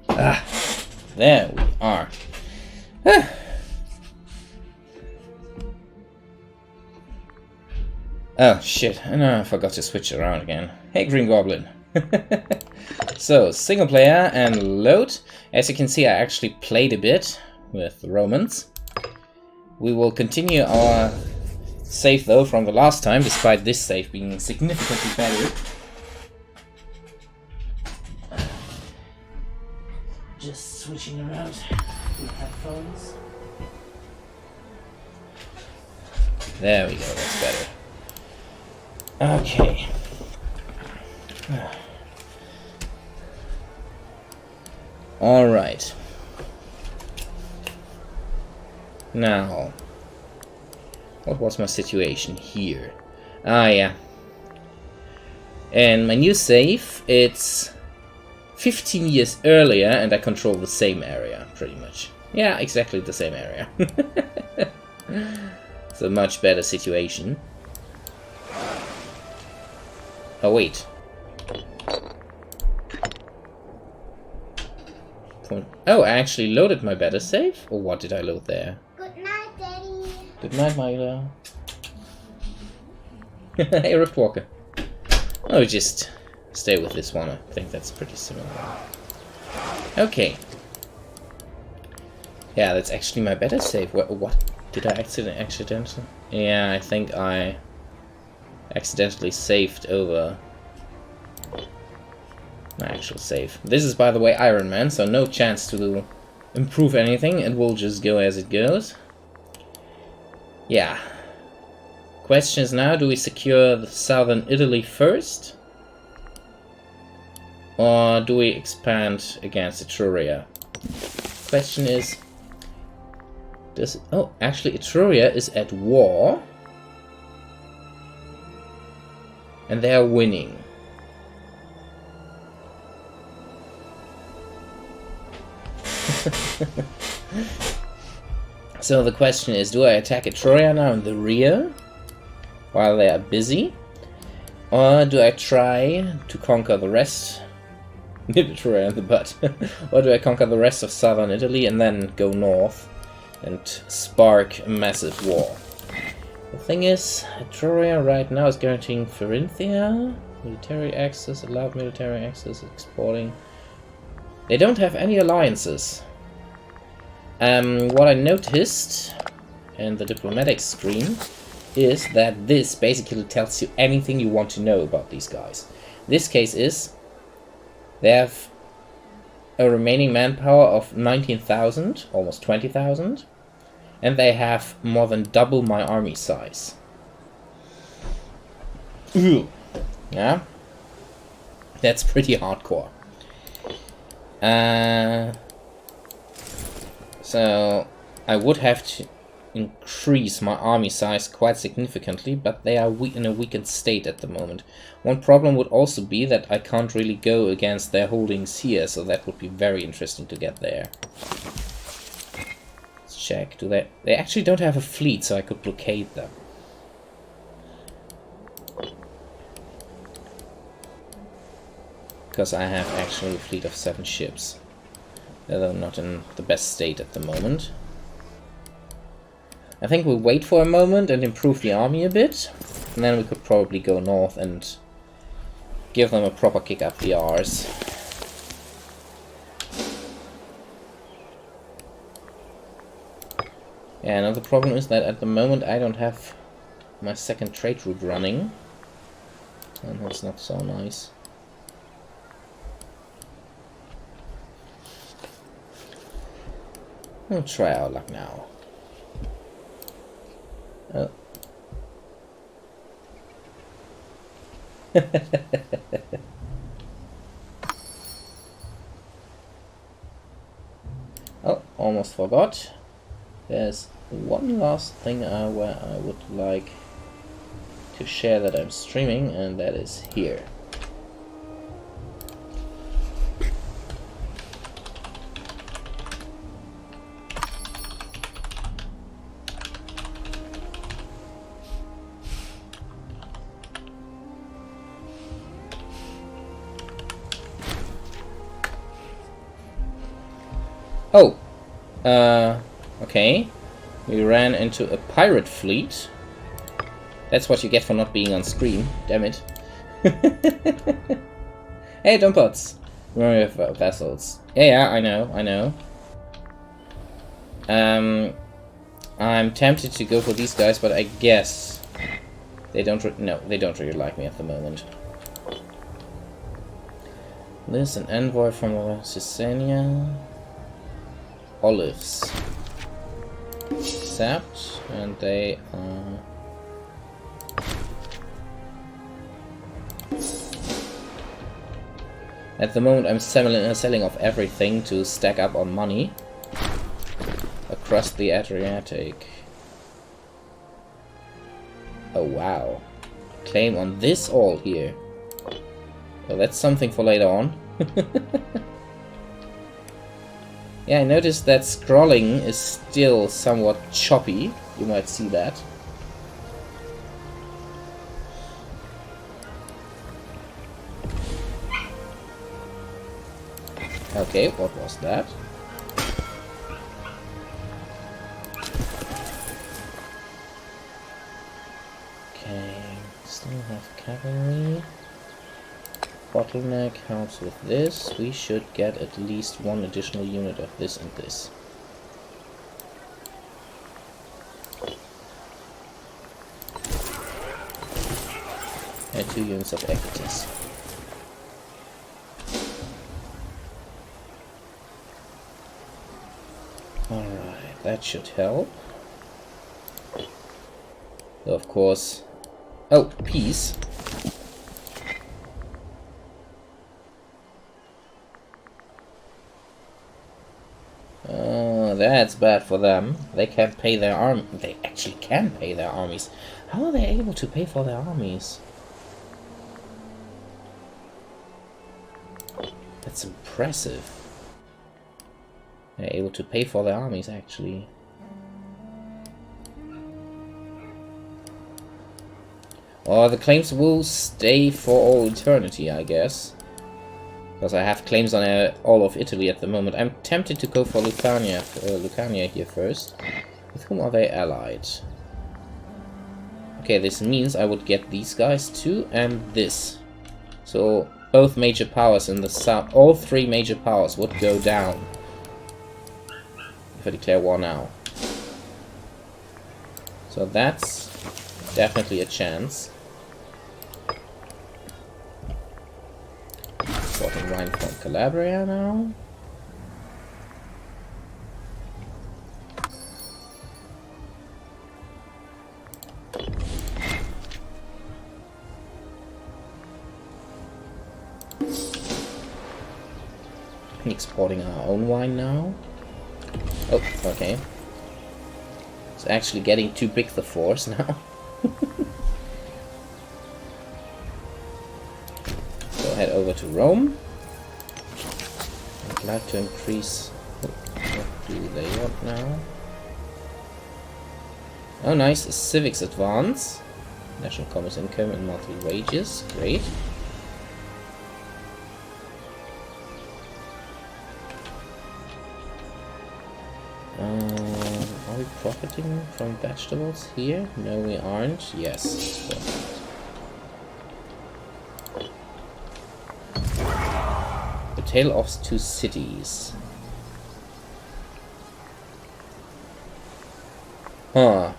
Ah, there we are. Oh shit, and I forgot to switch around again. Hey Green Goblin. So, single player and load. As you can see, I actually played a bit with the Romans. We will continue our save though from the last time, despite this save being significantly better. Just switching around with headphones. There we go, that's better. Okay. Alright. Now, what was my situation here? Ah, yeah. And my new save, it's 15 years earlier, and I control the same area, pretty much. Yeah, exactly the same area. It's a much better situation. Oh, wait. Oh, I actually loaded my better save? Or what did I load there? Good night, Daddy. Good night, Milo. Hey, Rift Walker. Oh, just stay with this one. I think that's pretty similar. Okay. Yeah, that's actually my better save. What? Did I accidentally? Yeah, I think I accidentally saved over my actual save. This is, by the way, Iron Man, so no chance to improve anything. It will just go as it goes. Yeah. Question is now, do we secure the southern Italy first? Or do we expand against Etruria? Question is, oh, actually Etruria is at war. And they are winning. So the question is, do I attack Etruria now in the rear while they are busy? Or do I try to conquer the rest? Nip Etruria in the butt. Or do I conquer the rest of southern Italy and then go north and spark a massive war? The thing is, Etruria right now is guaranteeing Carinthia, military access, allowed military access, exporting. They don't have any alliances. What I noticed in the diplomatic screen is that this basically tells you anything you want to know about these guys. This case is, they have a remaining manpower of 19,000, almost 20,000. And they have more than double my army size. Ooh. Yeah? That's pretty hardcore. So I would have to increase my army size quite significantly, but they are in a weakened state at the moment. One problem would also be that I can't really go against their holdings here, so that would be very interesting to get there. Check. Do they actually don't have a fleet, so I could blockade them. Because I have actually a fleet of 7 ships. They're not in the best state at the moment. I think we'll wait for a moment and improve the army a bit. And then we could probably go north and give them a proper kick up the arse. Yeah, another problem is that at the moment I don't have my second trade route running. And that's not so nice. We'll try our luck now. Oh. Oh, almost forgot. There's one last thing where I would like to share that I'm streaming, and that is here. Oh! Okay. We ran into a pirate fleet. That's what you get for not being on screen. Damn it. Hey, Dumpots! Remember vessels. Yeah, I know. I'm tempted to go for these guys, but I guess they don't really like me at the moment. This an envoy from Caesarea. Olives. Accept, and they are. At the moment, I'm selling off everything to stack up on money across the Adriatic. Oh wow. Claim on this all here. Well, that's something for later on. Yeah, I noticed that scrolling is still somewhat choppy. You might see that. Okay, what was that? Okay, still have cavalry. Bottleneck helps with this. We should get at least one additional unit of this and this. And 2 units of equities. Alright, that should help. So of course... Oh, peace. That's bad for them. They can't pay their army. They actually can pay their armies. How are they able to pay for their armies? That's impressive. They're able to pay for their armies, actually. Or the claims will stay for all eternity, I guess. Because I have claims on all of Italy at the moment. I'm tempted to go for Lucania here first. With whom are they allied? Okay, this means I would get these guys too, and this. So both major powers in the south, all 3 major powers would go down. If I declare war now. So that's definitely a chance. Importing wine from Calabria now. Exporting our own wine now. Oh, okay. It's actually getting too big, the force now. So head over to Rome. I'd like to increase... What do they want now? Oh nice, a civics advance. National commerce income and monthly wages. Great. Are we profiting from vegetables here? No, we aren't. Yes. The Tale of 2 cities. Huh.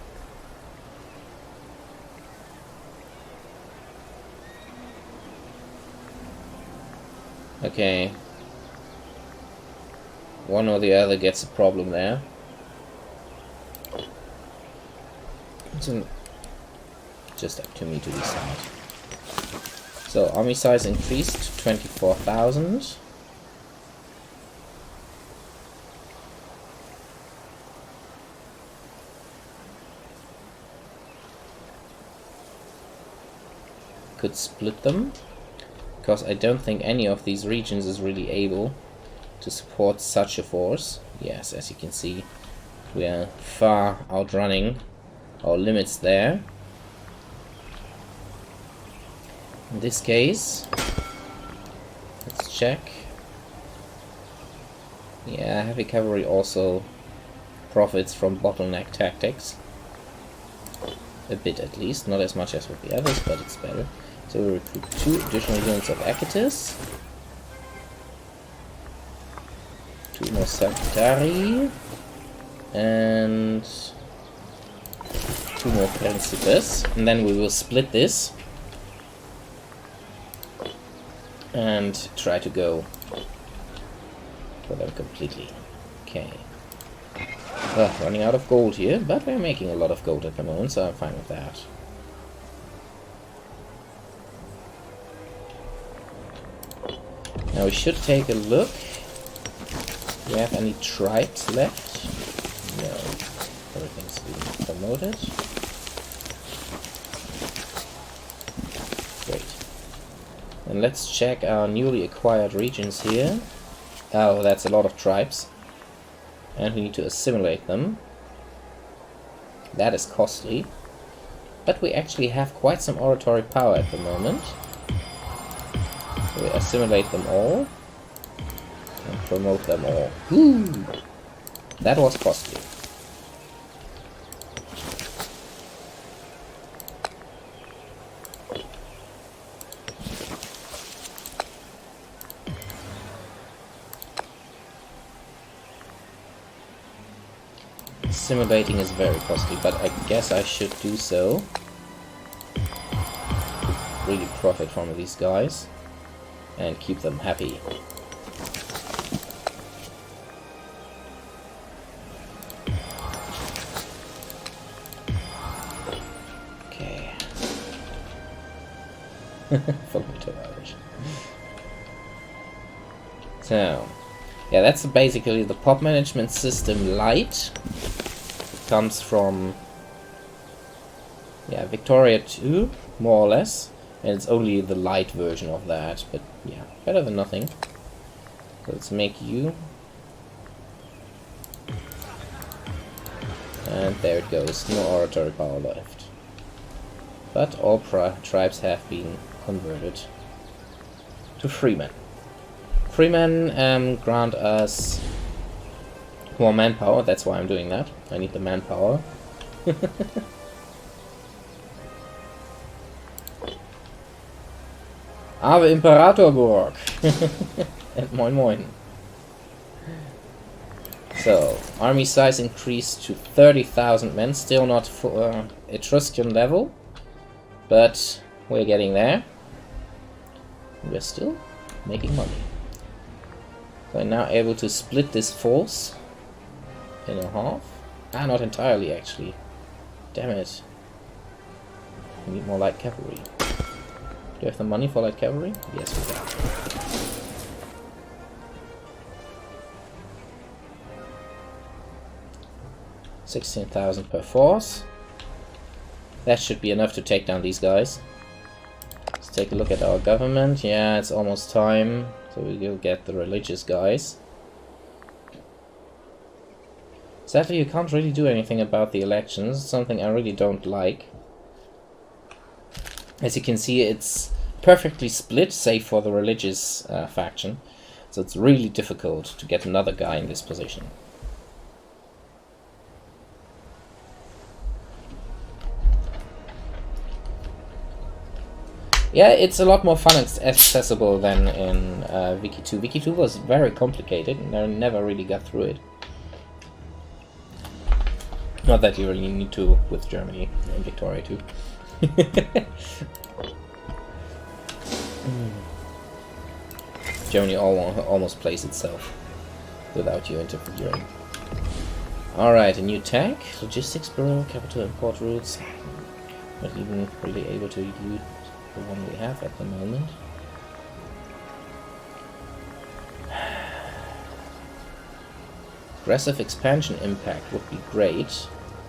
Okay. One or the other gets a problem there. It's just up to me to decide. So, army size increased to 24,000. Could split them, because I don't think any of these regions is really able to support such a force. Yes, as you can see, we are far outrunning our limits there. In this case, let's check. Yeah, heavy cavalry also profits from bottleneck tactics. A bit at least, not as much as with the others, but it's better. So we recruit 2 additional units of Acatus. 2 more Salutari. And 2 more Principes. And then we will split this. And try to go for them completely. Okay. Running out of gold here, but we're making a lot of gold at the moment, so I'm fine with that. Now we should take a look. Do we have any tribes left? No. Everything's being promoted. Great. And let's check our newly acquired regions here. Oh, that's a lot of tribes. And we need to assimilate them. That is costly. But we actually have quite some oratory power at the moment. So we assimilate them all. And promote them all. Woo! That was costly. Assimilating is very costly, but I guess I should do so. Really profit from these guys and keep them happy. Okay. Irish. So, yeah, that's basically the pop management system light. Comes from, yeah, Victoria 2, more or less, and it's only the light version of that, but yeah, better than nothing. So let's make you, and there it goes, no oratory power left. But all tribes have been converted to freemen. Freemen grant us more manpower, that's why I'm doing that. I need the manpower. Ave Imperator Burg! And moin moin. So, army size increased to 30,000 men, still not for Etruscan level, but we're getting there. We're still making money. So I'm now able to split this force in a half. Ah, not entirely actually. Damn it. We need more light cavalry. Do you have the money for light cavalry? Yes, we do. 16,000 per force. That should be enough to take down these guys. Let's take a look at our government. Yeah, it's almost time. So we will get the religious guys. Sadly, you can't really do anything about the elections, something I really don't like. As you can see, it's perfectly split, save for the religious faction. So it's really difficult to get another guy in this position. Yeah, it's a lot more fun and accessible than in Wiki 2. Wiki 2 was very complicated, and I never really got through it. Not that you really need to with Germany and Victoria too. Germany almost plays itself without you interfering. Alright, a new tank, logistics bureau, capital and port routes. Not even really able to use the one we have at the moment. Aggressive expansion impact would be great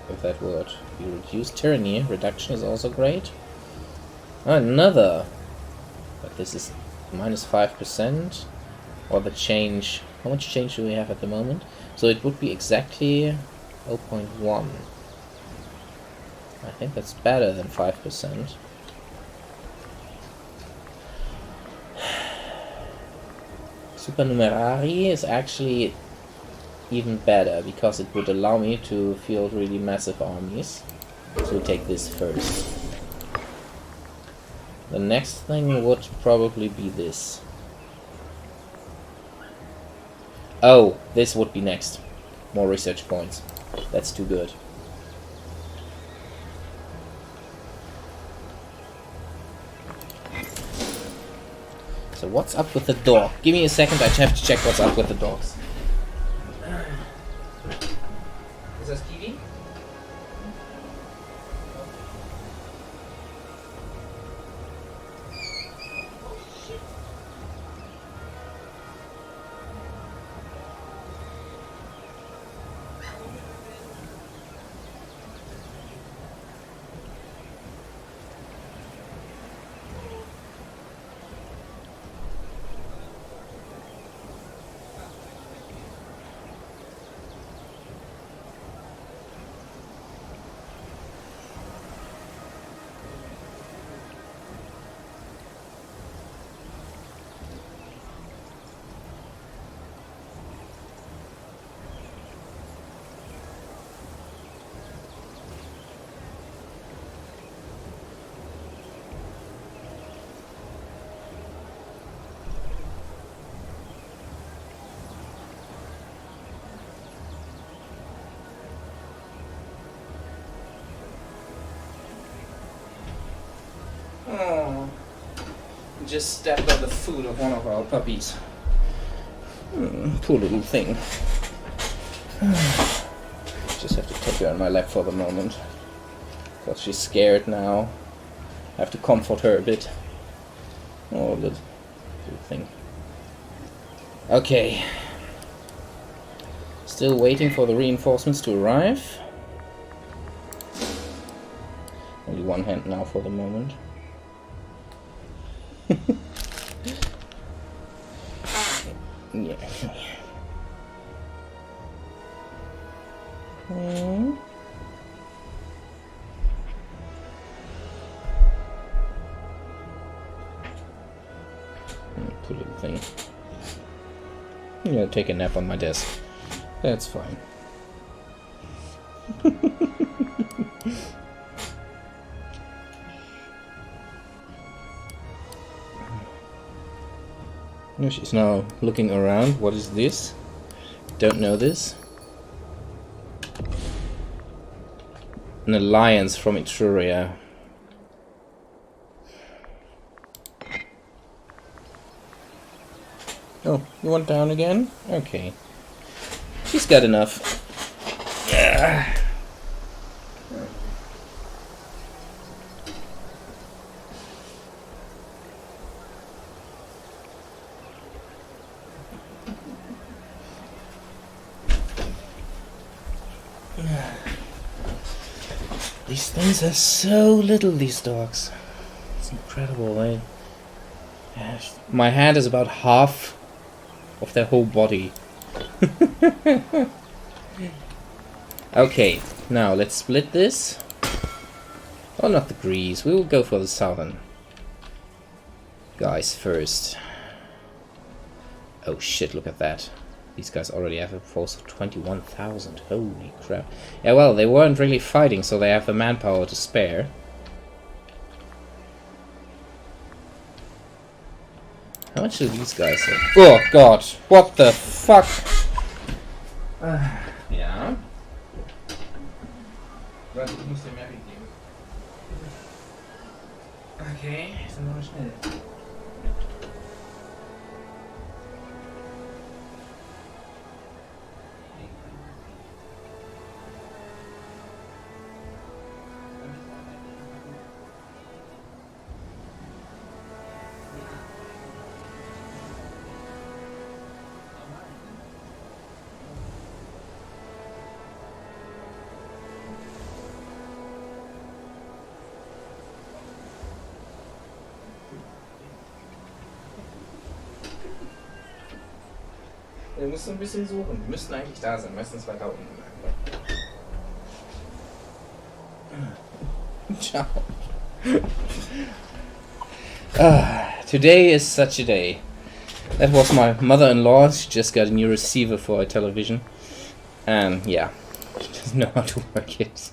if that would be reduced. Tyranny reduction is also great. Another, but this is minus 5%. Or the change. How much change do we have at the moment? So it would be exactly 0.1. I think that's better than 5%. Supernumerari is actually even better, because it would allow me to field really massive armies. So take this first. The next thing would probably be this. Oh, this would be next. More research points. That's too good. So what's up with the dog? Give me a second, I have to check what's up with the dogs. Is that Kiwi? Oh, just stepped on the foot of one of our puppies. Poor little thing. Just have to take her on my lap for the moment, because she's scared now. I have to comfort her a bit. Oh, little thing. Okay. Still waiting for the reinforcements to arrive. Only one hand now for the moment. Yeah. Poor little thing. Yeah, take a nap on my desk. That's fine. No, she's now looking around. What is this? Don't know this. An alliance from Etruria. Oh, you want down again? Okay. She's got enough. Yeah. These things are so little, these dogs. It's incredible, eh? My hand is about half of their whole body. Okay, now let's split this. Oh, not the Grease. We will go for the southern guys first. Oh shit, look at that. These guys already have a force of 21,000. Holy crap. Yeah, well, they weren't really fighting, so they have the manpower to spare. How much do these guys have? Oh god, what the fuck? Ja. Warte, ich muss den Mary geben. Okay, sind wir mal schnell. Wir müssen ein bisschen suchen. Die müssten eigentlich da sein. Meistens weiter unten. Ciao. Today is such a day. That was my mother-in-law. She just got a new receiver for her television. And yeah, he doesn't know how to work it.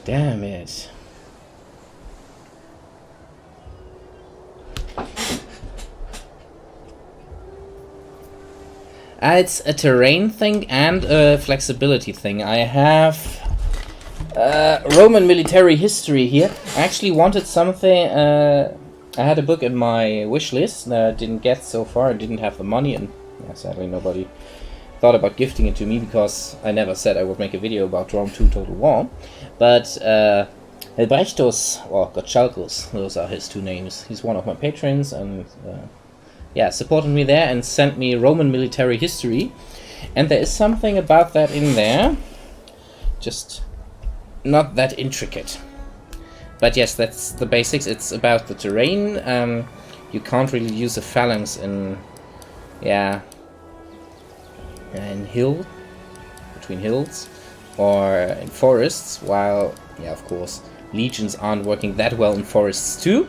Damn it. It's a terrain thing and a flexibility thing. I have Roman military history here. I actually wanted something. I had a book in my wish list that I didn't get so far. I didn't have the money, and yeah, sadly nobody thought about gifting it to me because I never said I would make a video about Rome 2 Total War. But Helbrechtus, or Gottschalkus, those are his two names. He's one of my patrons, and yeah, supported me there and sent me Roman military history. And there is something about that in there, just not that intricate. But yes, that's the basics. It's about the terrain. You can't really use a phalanx in, yeah, in hill, between hills, or in forests, while, yeah, of course, legions aren't working that well in forests too,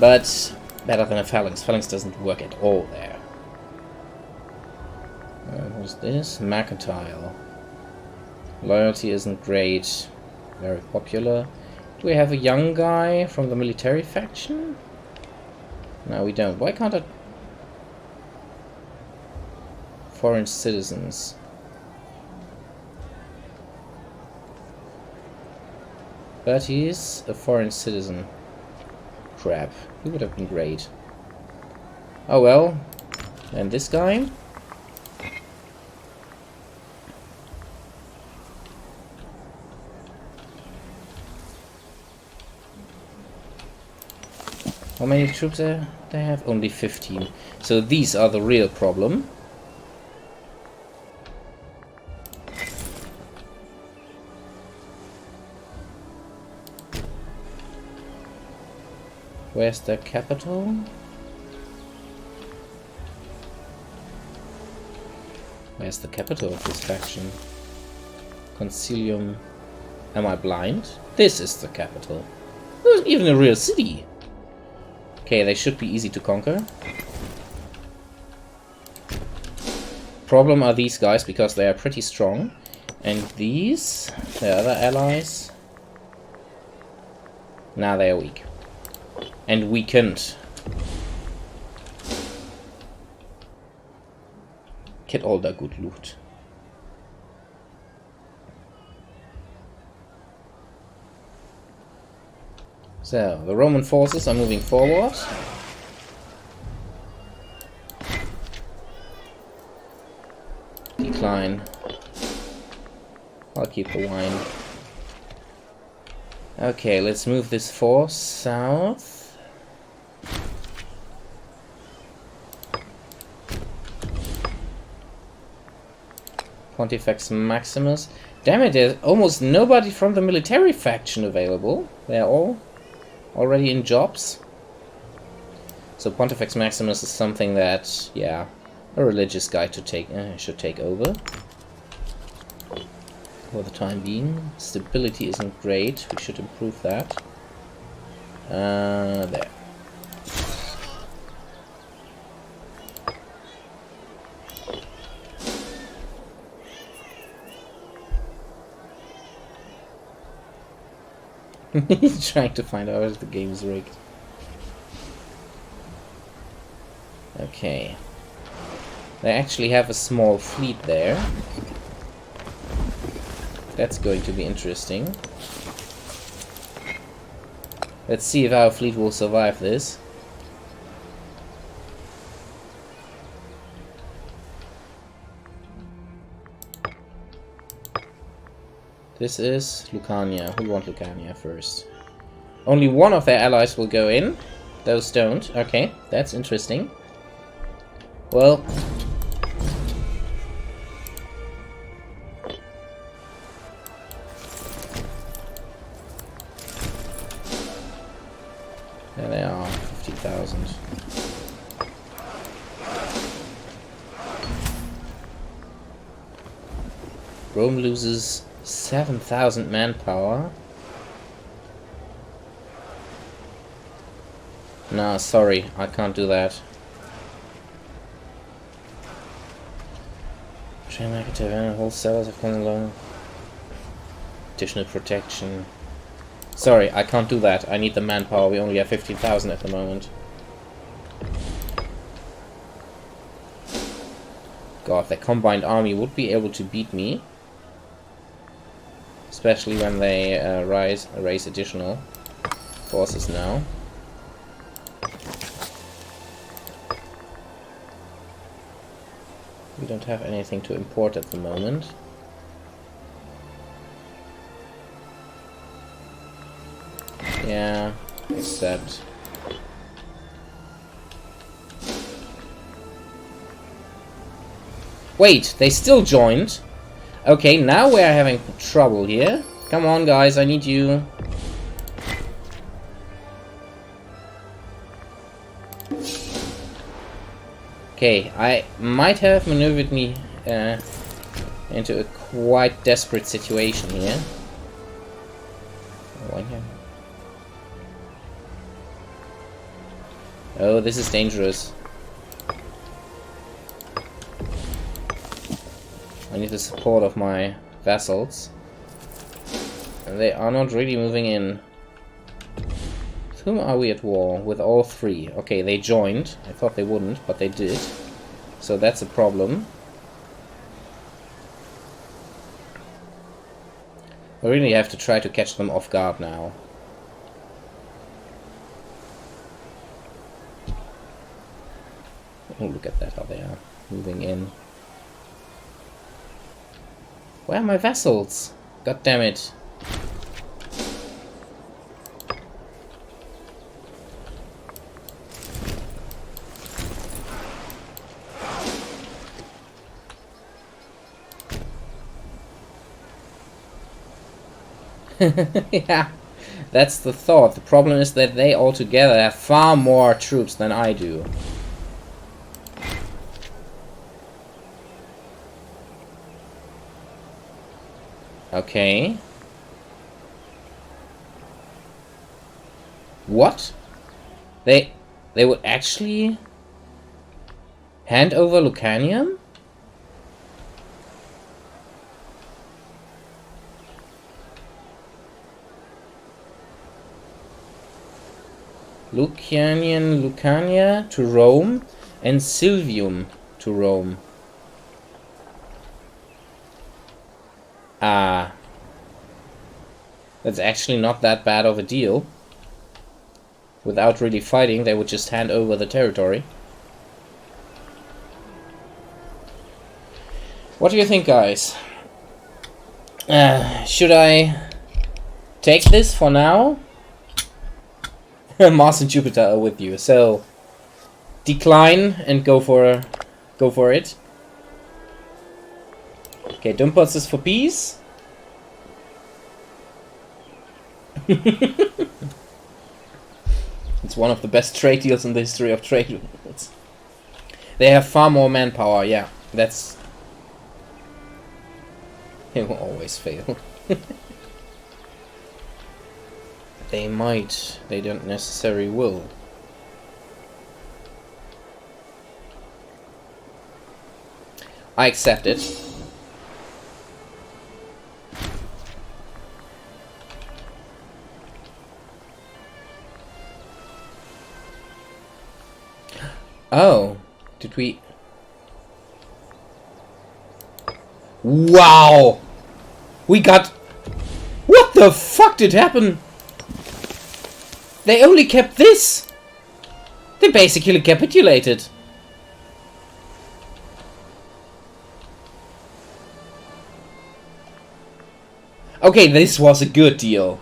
but better than a phalanx. Phalanx doesn't work at all there. What's this? Mercantile. Loyalty isn't great. Very popular. Do we have a young guy from the military faction? No, we don't. Why can't I... Foreign citizens. But he's a foreign citizen. Crap. He would have been great. Oh well. And this guy? How many troops they have? Only 15. So these are the real problem. Where's the capital? Where's the capital of this faction? Concilium. Am I blind? This is the capital. There's even a real city. Okay, they should be easy to conquer. Problem are these guys, because they are pretty strong. And these, the other allies, now they are weak. And weakened. Get all the good loot. So, the Roman forces are moving forward. Decline. I'll keep the wine. Okay, let's move this force south. Pontifex Maximus. Damn it, there's almost nobody from the military faction available. They're all already in jobs. So Pontifex Maximus is something that, yeah, a religious guy to take should take over. For the time being. Stability isn't great. We should improve that. There. He's trying to find out if the game is rigged. Okay. They actually have a small fleet there. That's going to be interesting. Let's see if our fleet will survive this. This is Lucania. We want Lucania first. Only one of their allies will go in. Those don't. Okay, that's interesting. Well... there they are, 50,000. Rome loses 7,000 manpower. Nah, sorry, I can't do that. Train negative and wholesalers have come along. Additional protection. Sorry, I can't do that. I need the manpower. We only have 15,000 at the moment. God, the combined army would be able to beat me. Especially when they raise additional forces now. We don't have anything to import at the moment. Yeah, except... Wait, they still joined? Okay, now we're having trouble here. Come on, guys, I need you. Okay, I might have maneuvered me into a quite desperate situation here. Oh, this is dangerous. I need the support of my vassals. And they are not really moving in. With whom are we at war? With all three. Okay, they joined. I thought they wouldn't, but they did. So that's a problem. I really have to try to catch them off guard now. Oh, look at that, how they are moving in. Where are my vassals? God damn it. Yeah, that's the thought. The problem is that they all together have far more troops than I do. Okay. What? They would actually hand over Lucanium? Lucania to Rome and Silvium to Rome. Ah. That's actually not that bad of a deal. Without really fighting, they would just hand over the territory. What do you think, guys? Should I take this for now? Mars and Jupiter are with you, so decline and go for it. Okay, Dumpers is for peace. It's one of the best trade deals in the history of trade. They have far more manpower, yeah. That's... It will always fail. They might. They don't necessarily will. I accept it. Oh, did we... Wow! We got... What the fuck did happen? They only kept this! They basically capitulated. Okay, this was a good deal.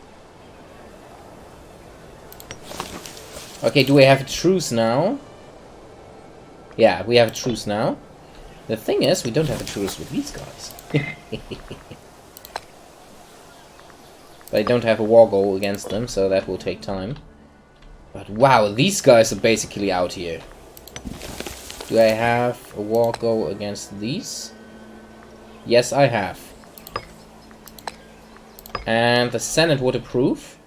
Okay, do we have a truce now? Yeah, we have a truce now. The thing is, we don't have a truce with these guys. But I don't have a war goal against them, so that will take time. But wow, these guys are basically out here. Do I have a war goal against these? Yes, I have. And the Senate would approve.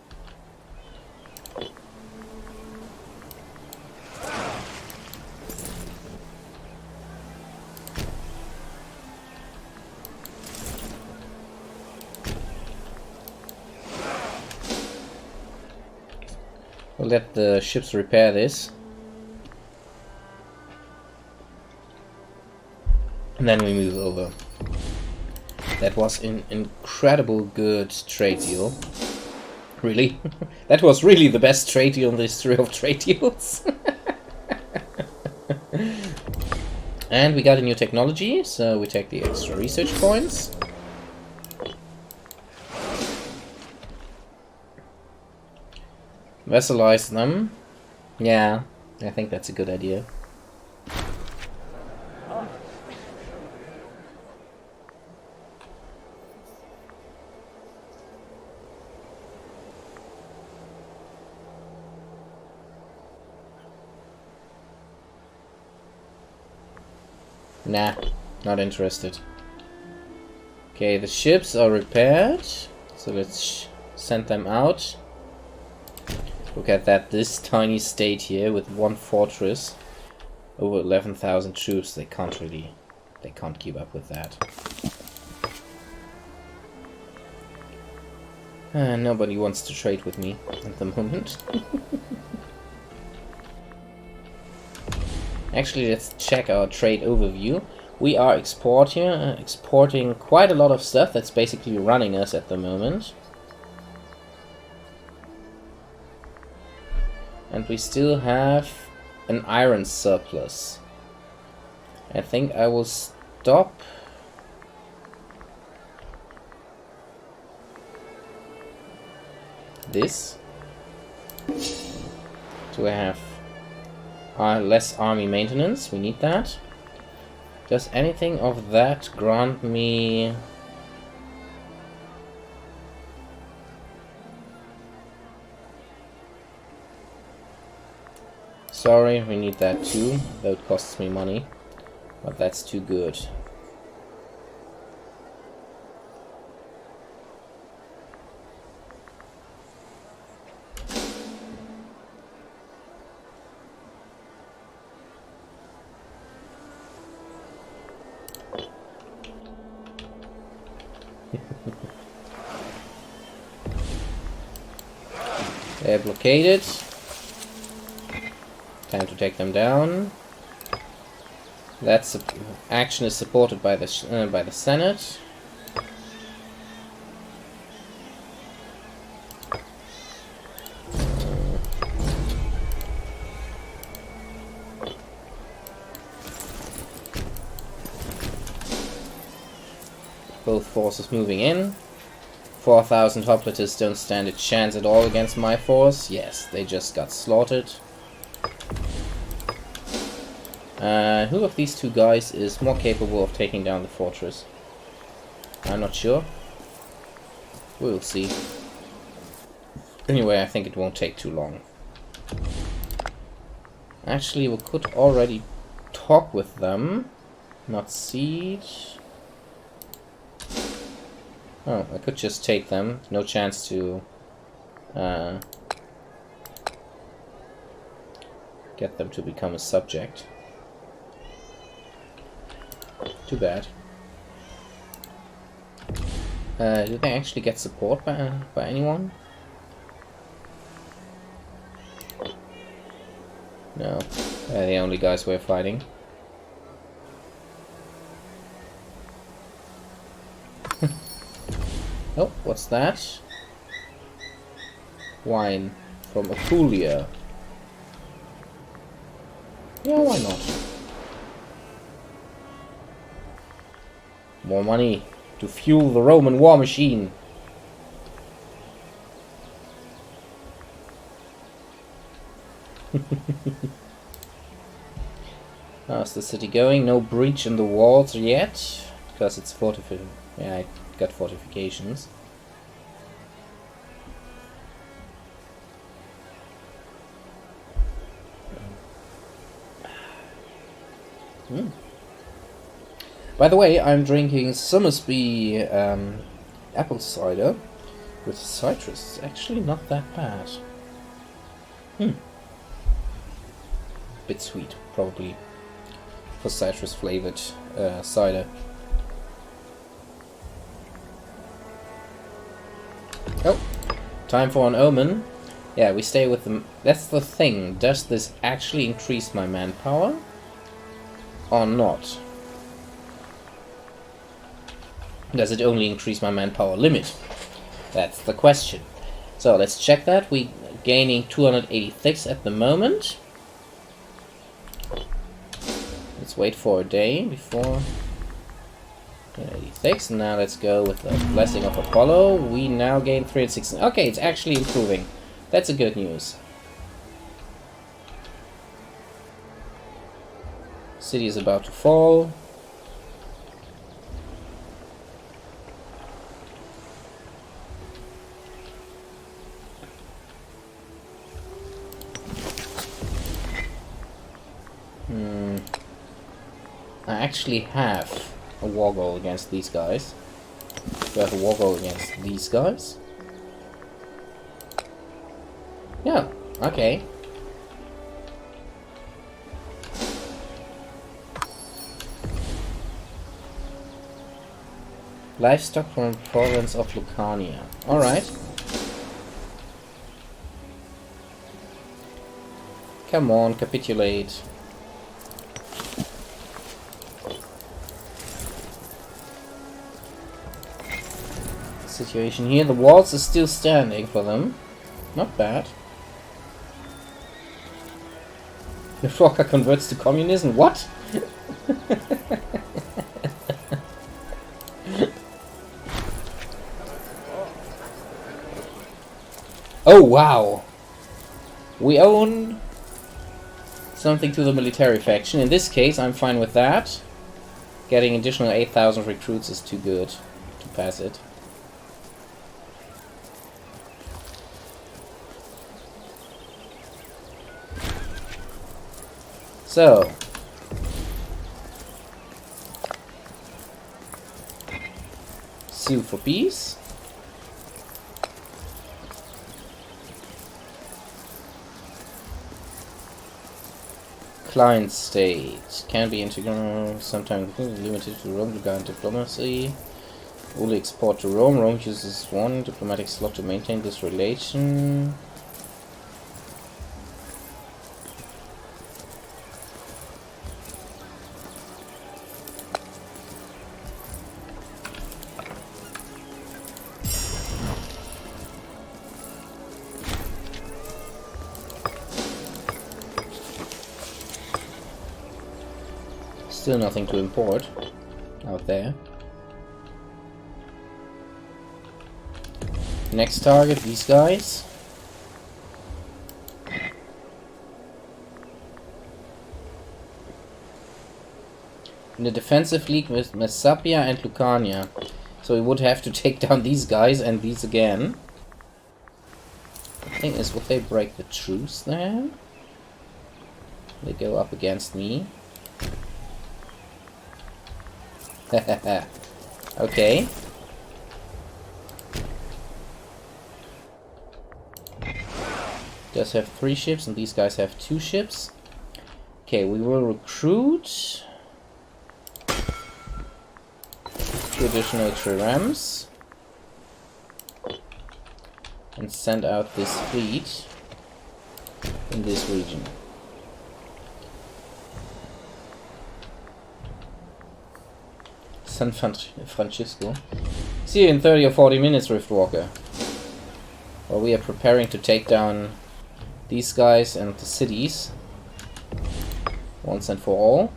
We'll let the ships repair this. And then we move over. That was an incredible good trade deal. Really? That was really the best trade deal in the history of trade deals. And we got a new technology, so we take the extra research points. Vesselize them. Yeah, I think that's a good idea. Nah, not interested. Okay, the ships are repaired, so let's send them out. Look at that, this tiny state here with one fortress, over 11,000 troops. They can't keep up with that. Nobody wants to trade with me at the moment. Actually, let's check our trade overview. We are exporting quite a lot of stuff that's basically running us at the moment. And we still have an iron surplus. I think I will stop. This. Do I have less army maintenance? We need that. Does anything of that grant me... Sorry, we need that too. That costs me money. But that's too good. They're blockaded. Time to take them down. That action is supported by the Senate. Both forces moving in. 4,000 hoplites don't stand a chance at all against my force. Yes, they just got slaughtered. Who of these two guys is more capable of taking down the fortress? I'm not sure. We'll see. Anyway, I think it won't take too long. Actually, we could already talk with them. Not siege. Oh, I could just take them. No chance to get them to become a subject. Too bad. Do they actually get support by anyone? No. They're the only guys we're fighting. Oh, what's that? Wine from Apulia. Yeah, why not? More money to fuel the Roman war machine. How's the city going? No breach in the walls yet, because it's fortified. Yeah, I got fortifications. By the way, I'm drinking Summersby apple cider with citrus. It's actually not that bad. Bit sweet, probably, for citrus flavored cider. Oh, time for an omen. Yeah, we stay with them. That's the thing. Does this actually increase my manpower? Or not? Does it only increase my manpower limit? That's the question. So let's check that. We're gaining 286 at the moment. Let's wait for a day before 86. Now let's go with the Blessing of Apollo. We now gain 316. Okay, it's actually improving. That's a good news. City is about to fall. I actually have a war goal against these guys. Do I have a war goal against these guys? Yeah, okay. Livestock from the province of Lucania. Alright. Come on, capitulate. Situation here. The walls are still standing for them. Not bad. The Fokker converts to communism. What? Oh wow! We own something to the military faction. In this case, I'm fine with that. Getting additional 8,000 recruits is too good to pass it. So, sue for peace. Client state can be integral, sometimes limited to Rome regarding diplomacy. Only export to Rome. Rome uses one diplomatic slot to maintain this relation. Still nothing to import out there. Next target, these guys. In the defensive league with Messapia and Lucania. So we would have to take down these guys and these again. The thing is, would they break the truce there? They go up against me. Okay. Does have 3 ships and these guys have 2 ships. Okay, we will recruit 2 additional triremes and send out this fleet in this region. San Francisco. See you in 30 or 40 minutes, Riftwalker. Well, we are preparing to take down these guys and the cities once and for all.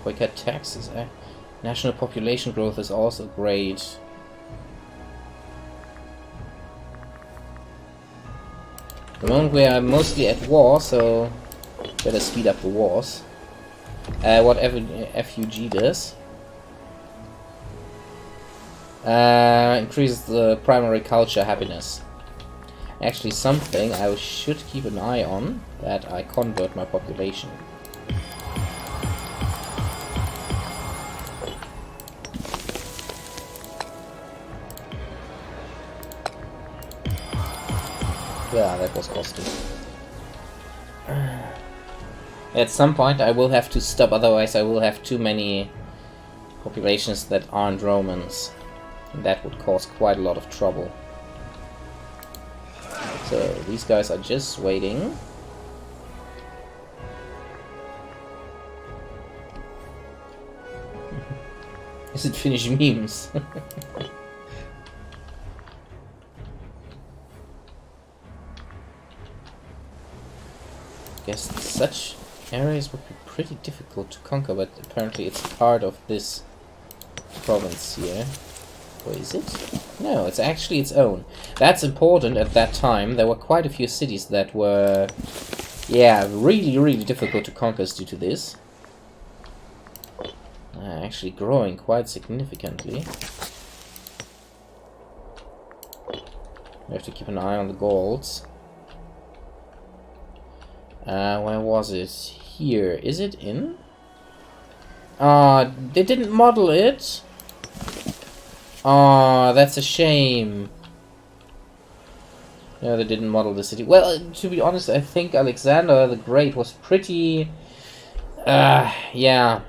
Quicker taxes. National population growth is also great. At the moment we are mostly at war, so better speed up the wars. Whatever FUG does. Increases the primary culture happiness. Actually something I should keep an eye on, that I convert my population. Yeah, that was costly. At some point I will have to stop, otherwise I will have too many populations that aren't Romans. And that would cause quite a lot of trouble. So these guys are just waiting. Is it Finnish memes? Guess such areas would be pretty difficult to conquer, but apparently it's part of this province here. Or is it? No, it's actually its own. That's important at that time. There were quite a few cities that were, yeah, really difficult to conquer due to this. Actually growing quite significantly. We have to keep an eye on the Gauls. Where was it? Here. Is it in? They didn't model it. That's a shame. No, they didn't model the city. Well, to be honest, I think Alexander the Great was pretty... yeah.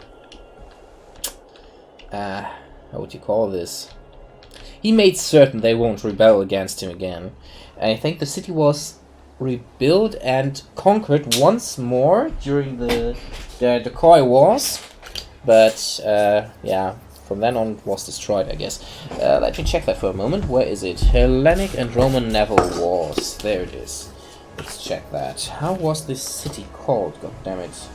How would you call this? He made certain they won't rebel against him again. I think the city was rebuilt and conquered once more during the Dacoy Wars. But, yeah, from then on it was destroyed, I guess. Let me check that for a moment. Where is it? Hellenic and Roman Naval Wars. There it is. Let's check that. How was this city called? God damn it.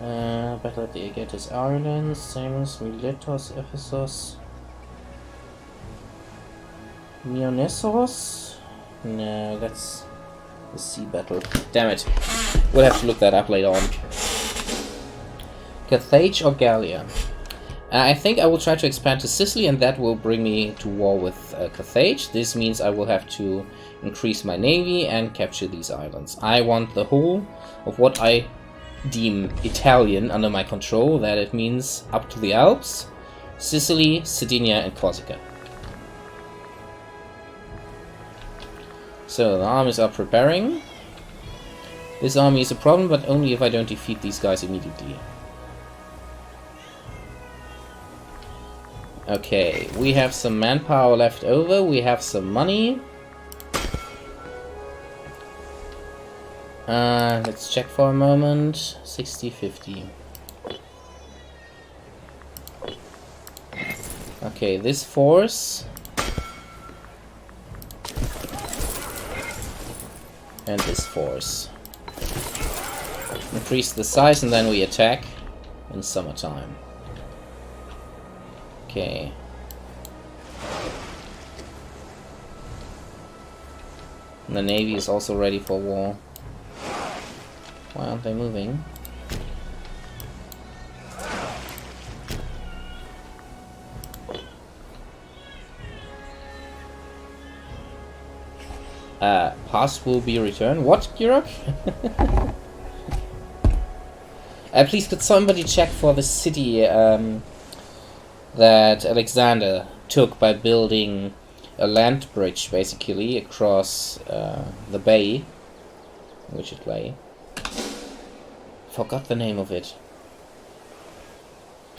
Battle of the Aegetis Islands, Samos, Miletos, Ephesus, Mionessos? No, that's the sea battle. Damn it. We'll have to look that up later on. Carthage or Gallia? I think I will try to expand to Sicily, and that will bring me to war with Carthage. This means I will have to increase my navy and capture these islands. I want the whole of what I deem Italian under my control. That it means up to the Alps, Sicily, Sardinia and Corsica. So the armies are preparing. This army is a problem, but only if I don't defeat these guys immediately. Okay, we have some manpower left over, we have some money. Let's check for a moment. 60-50. Okay, this force and this force. Increase the size and then we attack in summertime. Okay. And the navy is also ready for war. Why aren't they moving? Pass will be returned. What, Europe? Please, could somebody check for the city that Alexander took by building a land bridge, basically, across the bay in which it lay. Forgot the name of it.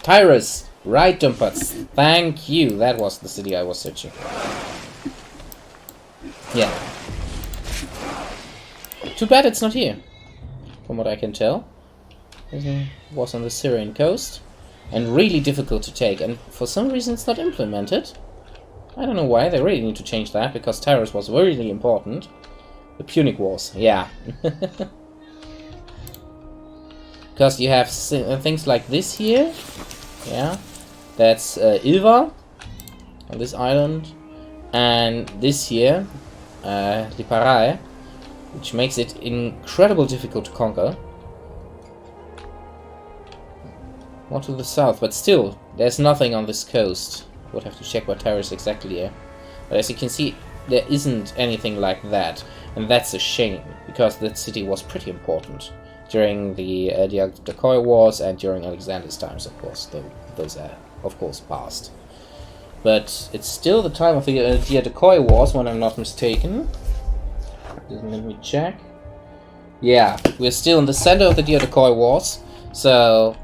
Tyrus! Right, Dumpats. Thank you. That was the city I was searching for. Yeah. Too bad it's not here, from what I can tell. It was on the Syrian coast, and really difficult to take, and for some reason it's not implemented. I don't know why. They really need to change that, because Tyrus was really important. The Punic Wars, yeah. Because you have things like this here, yeah, that's Ilva, on this island, and this here, Liparae, which makes it incredibly difficult to conquer. More to the south, but still, there's nothing on this coast. Would have to check what Tyrus exactly here. But as you can see, there isn't anything like that, and that's a shame, because that city was pretty important during the Dacoy Wars and during Alexander's times, of course, though those are, of course, past. But it's still the time of the Dacoy Wars, when I'm not mistaken. Let me check. Yeah, we're still in the center of the Diadochoi Wars, so...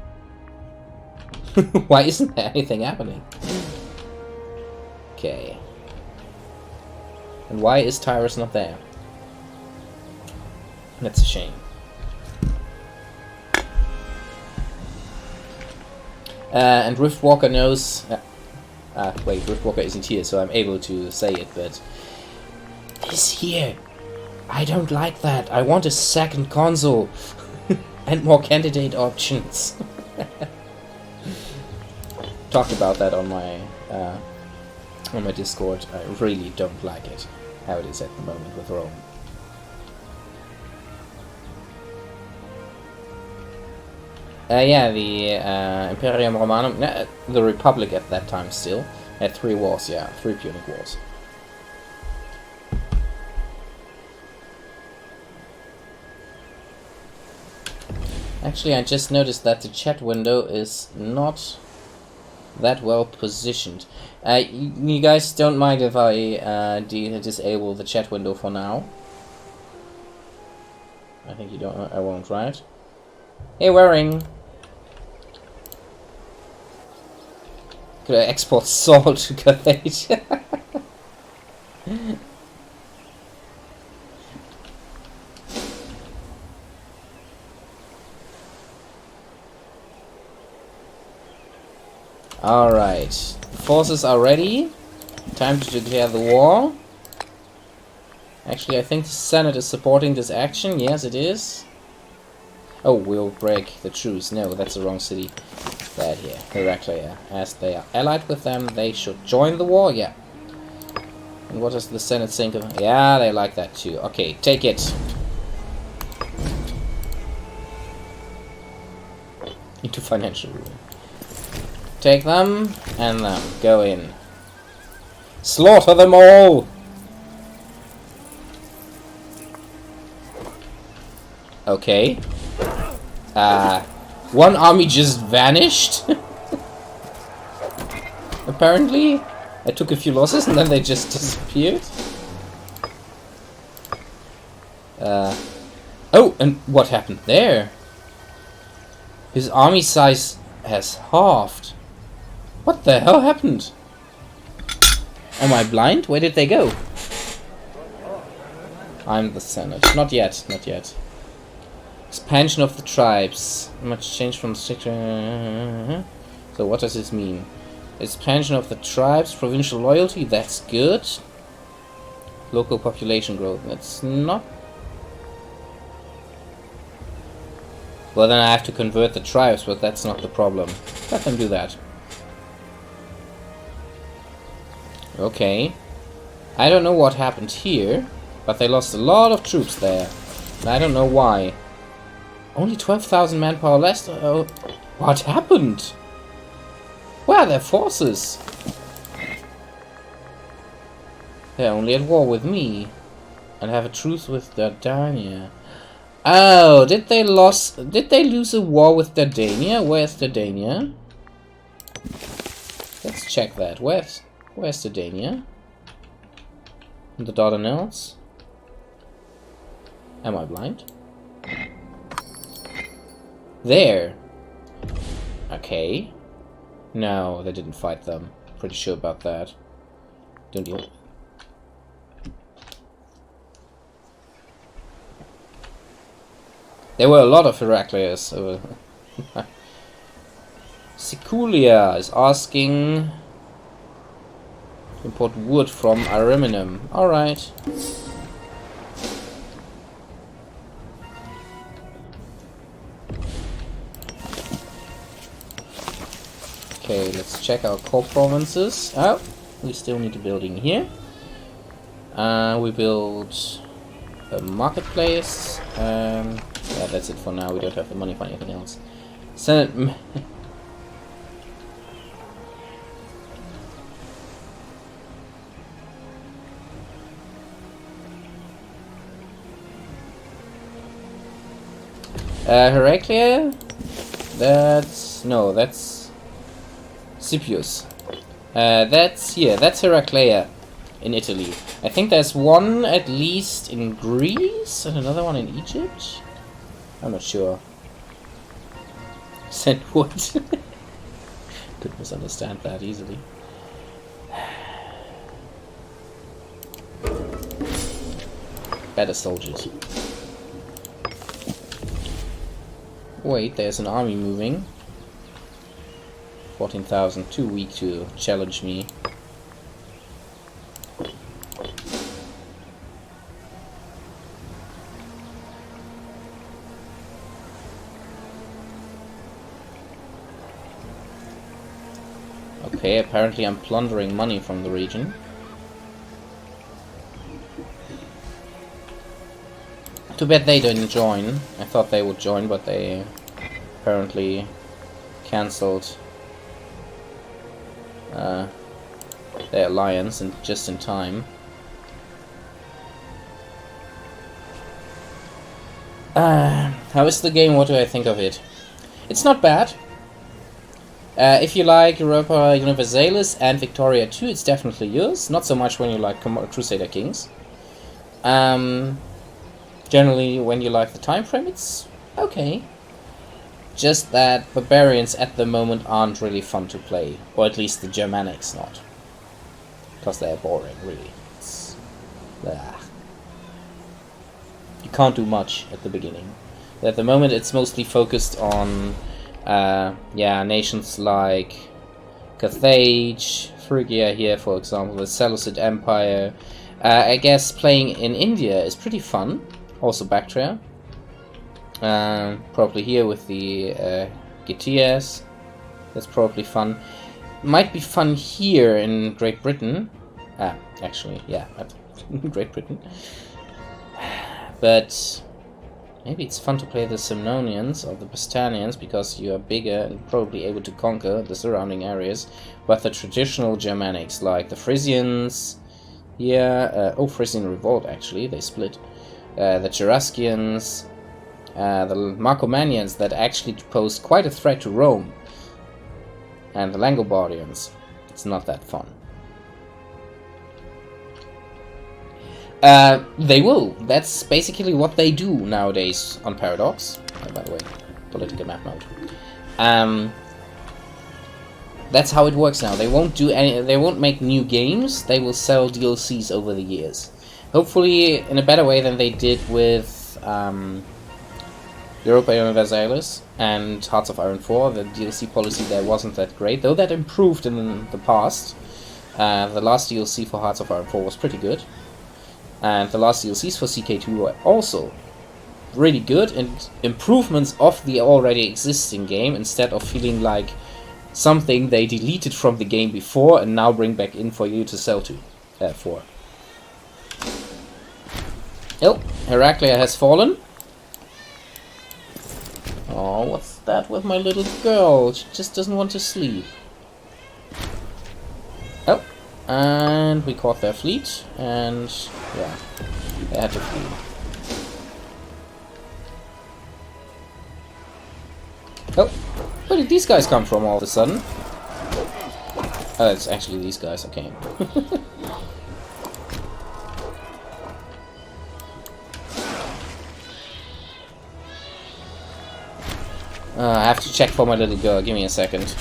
why isn't there anything happening? Okay. And why is Tyrus not there? That's a shame. And Riftwalker knows... wait, Riftwalker isn't here, so I'm able to say it, but... He's here! I don't like that. I want a second console. And more candidate options. Talked about that on my Discord. I really don't like it, how it is at the moment with Rome. Yeah, the Imperium Romanum, the Republic at that time still, had 3 wars, yeah, 3 Punic Wars. Actually, I just noticed that the chat window is not that well positioned. You guys don't mind if I disable the chat window for now? I think you don't. I won't, right? Hey, Waring. Could I export salt to Carthage? Alright, the forces are ready. Time to declare the war. Actually, I think the Senate is supporting this action. Yes, it is. Oh, we'll break the truce. No, that's the wrong city. That here, Heraclea. As they are allied with them, they should join the war. Yeah. And what does the Senate think of? Yeah, they like that too. Okay, take it. Into financial ruin. Take them, and them. Go in. Slaughter them all! Okay. One army just vanished? Apparently. I took a few losses and then they just disappeared. Oh, and what happened there? His army size has halved. What the hell happened? Am I blind? Where did they go? I'm the Senate. Not yet, not yet. Expansion of the tribes. Much change from... So what does this mean? Expansion of the tribes, provincial loyalty, that's good. Local population growth, that's not... Well, then I have to convert the tribes, but that's not the problem. Let them do that. Okay. I don't know what happened here, but they lost a lot of troops there. I don't know why. Only 12,000 manpower less? Oh, what happened? Where are their forces? They're only at war with me. And have a truce with Dardania. Oh, did they lose a war with Dardania? Where's Dardania? Let's check that. Where's Dardania? The Dardanelles? Am I blind? There. Okay. No, they didn't fight them. Pretty sure about that. Don't you? There were a lot of Heraclius. Siculia is asking to import wood from Ariminum. Alright. Okay, let's check our core provinces. Oh, we still need a building here. We build a marketplace. Yeah, that's it for now. We don't have the money for anything else. Senate. Heraclea? That's Scipius. That's Heraclea in Italy. I think there's one at least in Greece and another one in Egypt. I'm not sure. Send what? Could misunderstand that easily. Better soldiers. Wait, there's an army moving. 14,000, too weak to challenge me. Okay, apparently I'm plundering money from the region. Too bad they didn't join. I thought they would join, but they apparently cancelled their alliance and just in time. How is the game? What do I think of it? It's not bad. If you like Europa Universalis and Victoria 2, it's definitely yours. Not so much when you like Crusader Kings. Generally, when you like the time frame, it's okay. Just that barbarians at the moment aren't really fun to play. Or at least the Germanics not. Because they're boring, really. You can't do much at the beginning. At the moment, it's mostly focused on nations like Carthage, Phrygia here, for example, the Seleucid Empire. I guess playing in India is pretty fun. Also Bactria. Probably here with the Gitias. That's probably fun. Might be fun here in Great Britain. Actually, yeah, Great Britain. But maybe it's fun to play the Simnonians or the Bastanians because you are bigger and probably able to conquer the surrounding areas. But the traditional Germanics, like the Frisians, Frisian Revolt actually, they split. The Cheruscians, the Marcomannians that actually pose quite a threat to Rome, and the Langobardians. It's not that fun. They will. That's basically what they do nowadays on Paradox. By the way, political map mode. That's how it works now. They won't do any. They won't make new games. They will sell DLCs over the years. Hopefully, in a better way than they did with Europa Universalis and Hearts of Iron 4. The DLC policy there wasn't that great, though that improved in the past. The last DLC for Hearts of Iron 4 was pretty good. And the last DLCs for CK2 were also really good and improvements of the already existing game instead of feeling like something they deleted from the game before and now bring back in for you to sell for. Oh, Heraclea has fallen. Oh, what's that with my little girl? She just doesn't want to sleep. Oh, and we caught their fleet, and yeah, they had to flee. Oh, where did these guys come from all of a sudden? Oh, it's actually these guys, okay. I have to check for my little girl. Give me a second.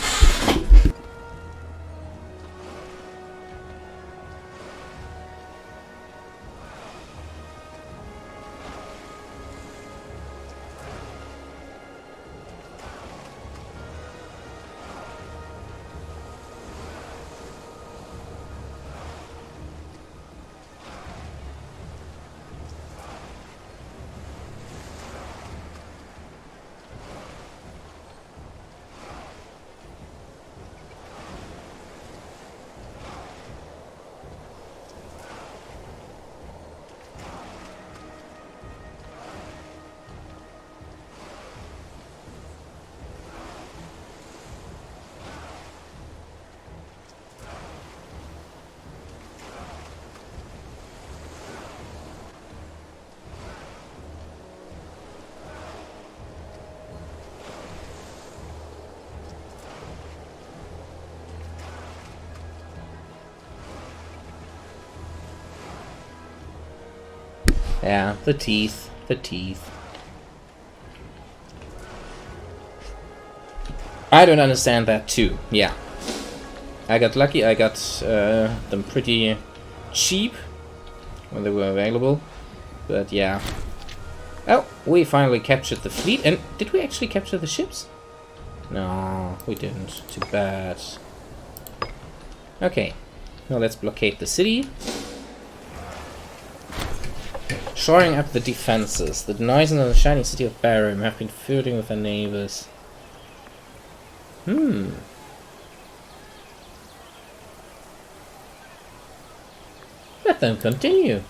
Yeah, the teeth. The teeth. I don't understand that too. Yeah. I got lucky, I got them pretty cheap when they were available. But yeah. Oh, we finally captured the fleet. And did we actually capture the ships? No, we didn't. Too bad. Okay. Now let's blockade the city. Shoring up the defenses. The Denizen and the shining city of Barum have been flirting with their neighbors. Let them continue.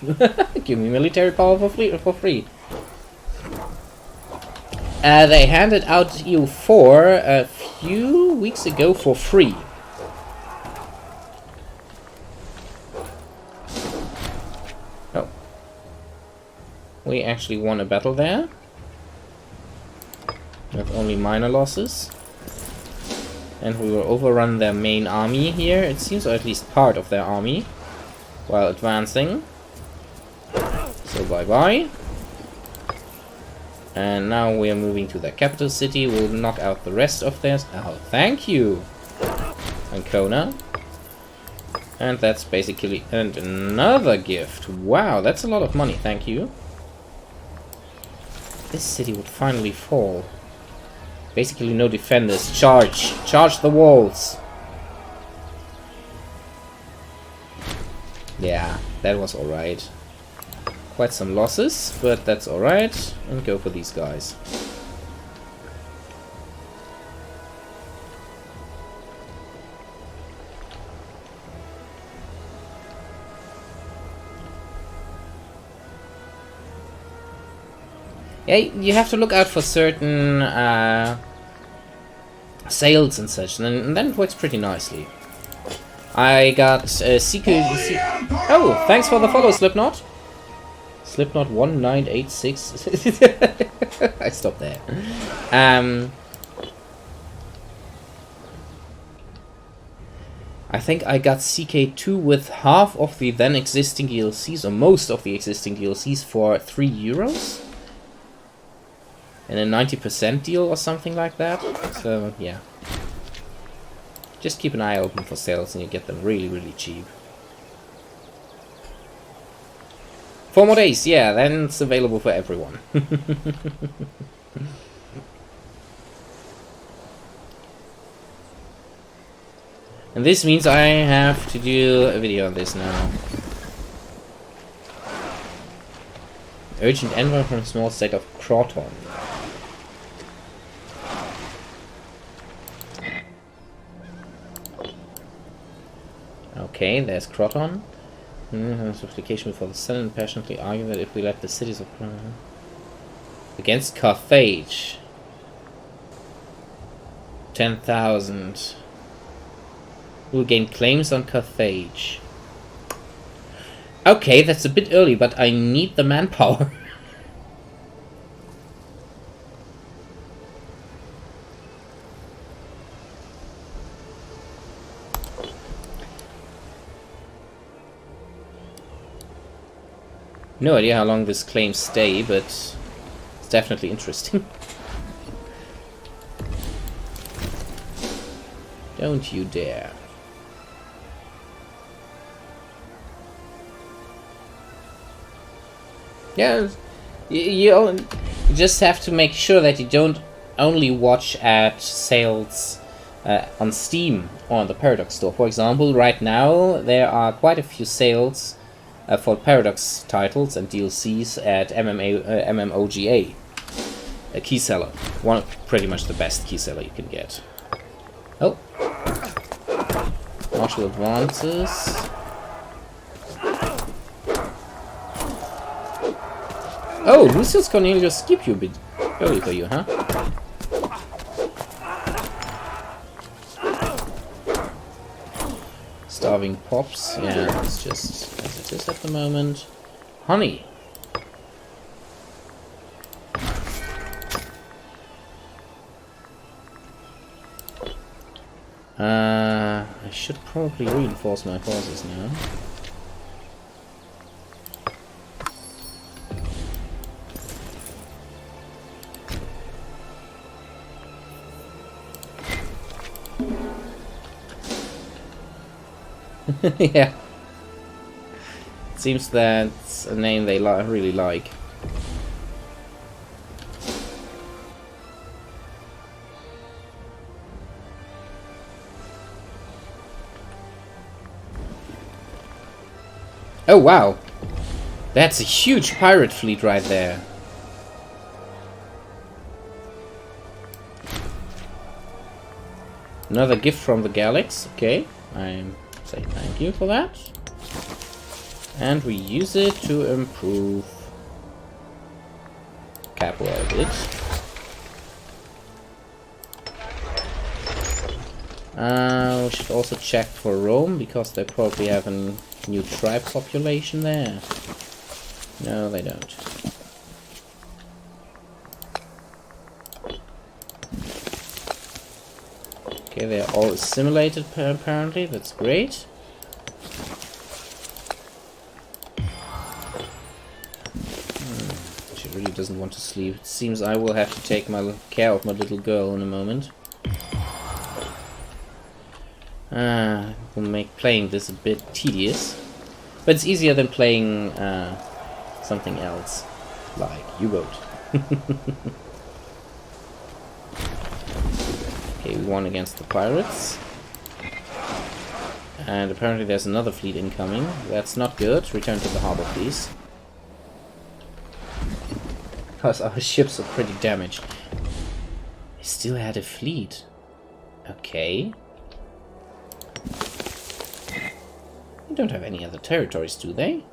Give me military power for free. They handed out EU4 a few weeks ago for free. Oh. We actually won a battle there. With only minor losses. And we will overrun their main army here, it seems, or at least part of their army, while advancing. So bye-bye. And now we are moving to the capital city. We'll knock out the rest of theirs. Oh, thank you, Ancona. And that's basically... And another gift. Wow, that's a lot of money, thank you. This city would finally fall. Basically no defenders. Charge! Charge the walls! Yeah, that was alright. Quite some losses, but that's alright. And go for these guys. Yeah, you have to look out for certain sales and such, and then it works pretty nicely. I got secret. Oh, thanks for the follow, Slipknot. Slipknot 1986. I stopped there. I think I got CK2 with half of the then existing DLCs, or most of the existing DLCs, for €3. And a 90% deal or something like that. So, yeah. Just keep an eye open for sales and you get them really, really cheap. 4 more days, yeah, then it's available for everyone. And this means I have to do a video on this now. Urgent envoy from a small state of Croton. Okay, there's Croton. Supplication before the Senate passionately argue that if we let the cities of against Carthage 10,000 we'll gain claims on Carthage. Okay, that's a bit early, but I need the manpower. No idea how long this claims stay, but it's definitely interesting. Don't you dare. Yeah, you just have to make sure that you don't only watch at sales on Steam or on the Paradox store. For example, right now there are quite a few sales for Paradox titles and DLCs at MMOGA, a key seller. Pretty much the best key seller you can get. Oh. Martial advances. Oh, Lucius Cornelius Scipio bit early for you, huh? Starving pops, yeah, it's just as it is at the moment. Honey. I should probably reinforce my forces now. Yeah. It seems that's a name they really like. Oh wow! That's a huge pirate fleet right there. Another gift from the Galax. Okay, I say thank you for that. And we use it to improve Capua a bit. We should also check for Rome, because they probably have a new tribe population there. No, they don't. Okay, they're all assimilated apparently, that's great. She really doesn't want to sleep. It seems I will have to take care of my little girl in a moment. Will make playing this a bit tedious. But it's easier than playing something else, like U-Boat. Okay, we won against the pirates. And apparently there's another fleet incoming. That's not good. Return to the harbor, please. Because our ships are pretty damaged. They still had a fleet. Okay. They don't have any other territories, do they?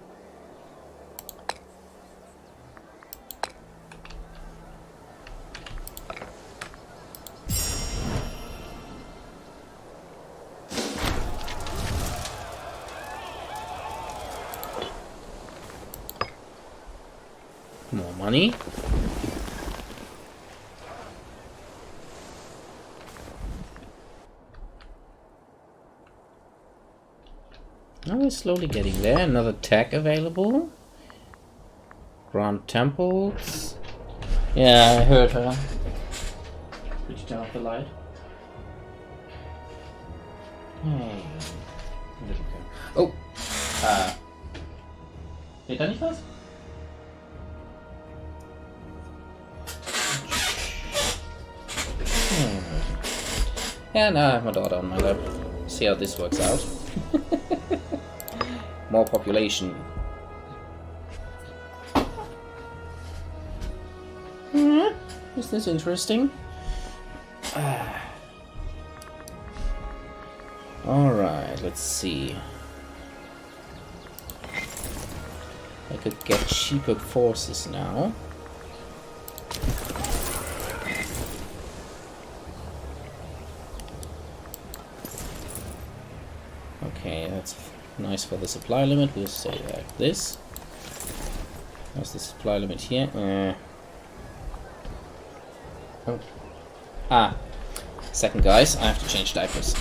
More money. Now we're slowly getting there. Another tech available. Grand temples. Yeah, I heard her. Did you turn off the light? Hey. Oh! Hey, Danny first? Yeah, now I have my daughter on my lap. See how this works out. More population. Is this interesting? Alright, let's see. I could get cheaper forces now. Okay, that's nice for the supply limit. We'll say like this. What's the supply limit here? Oh. Ah. Second, guys. I have to change diapers.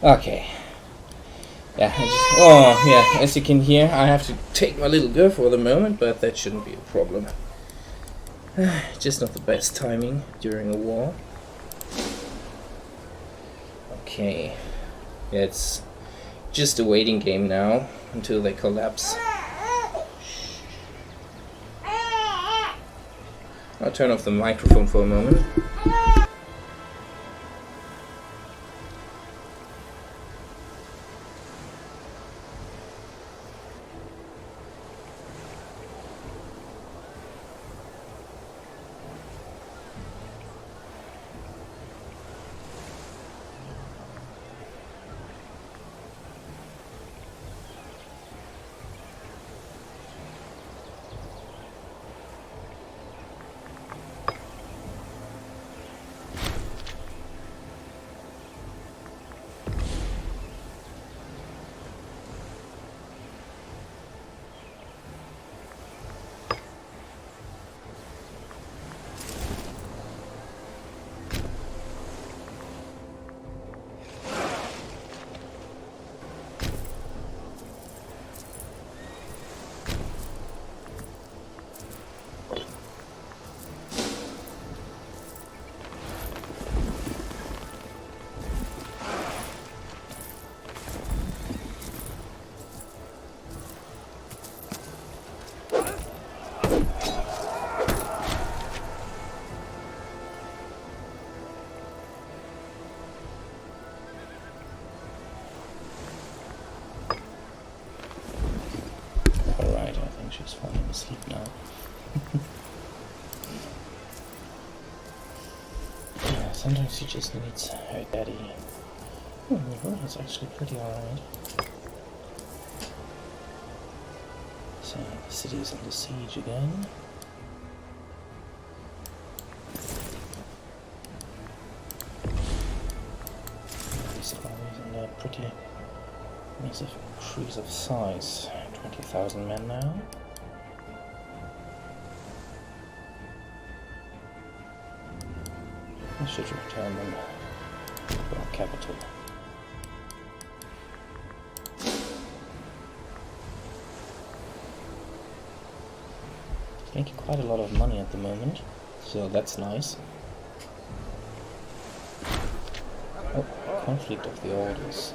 Okay. Yeah, oh, yeah, as you can hear, I have to take my little girl for the moment, but that shouldn't be a problem. Just not the best timing during a war. Okay. Yeah, it's just a waiting game now until they collapse. I'll turn off the microphone for a moment. She's falling asleep now. Yeah, sometimes she just needs her daddy. Oh, the world is actually pretty alright. So, the city is under siege again. These armies under pretty massive increase of size. 20,000 men now. I should return them to our capital. Making quite a lot of money at the moment, so that's nice. Oh, conflict of the orders.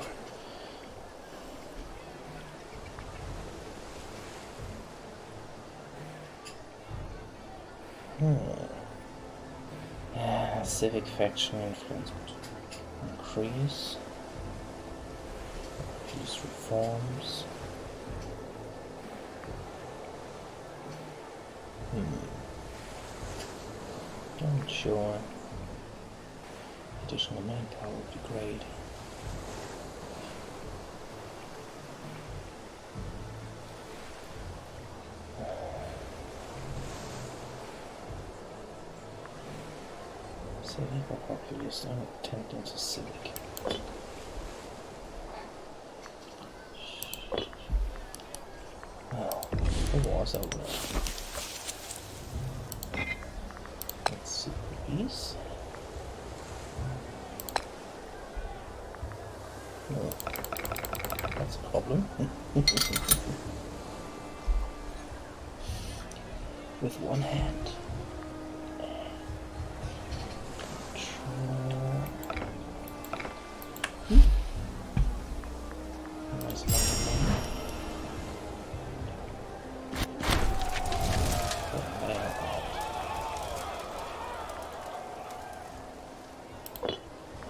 Yeah, civic faction influence would increase. These reforms. Not sure. Additional manpower would be great. Civic or populist? I'm attempting to civic. Oh, the war's over. Let's see the peace. No, that's a problem. With one hand.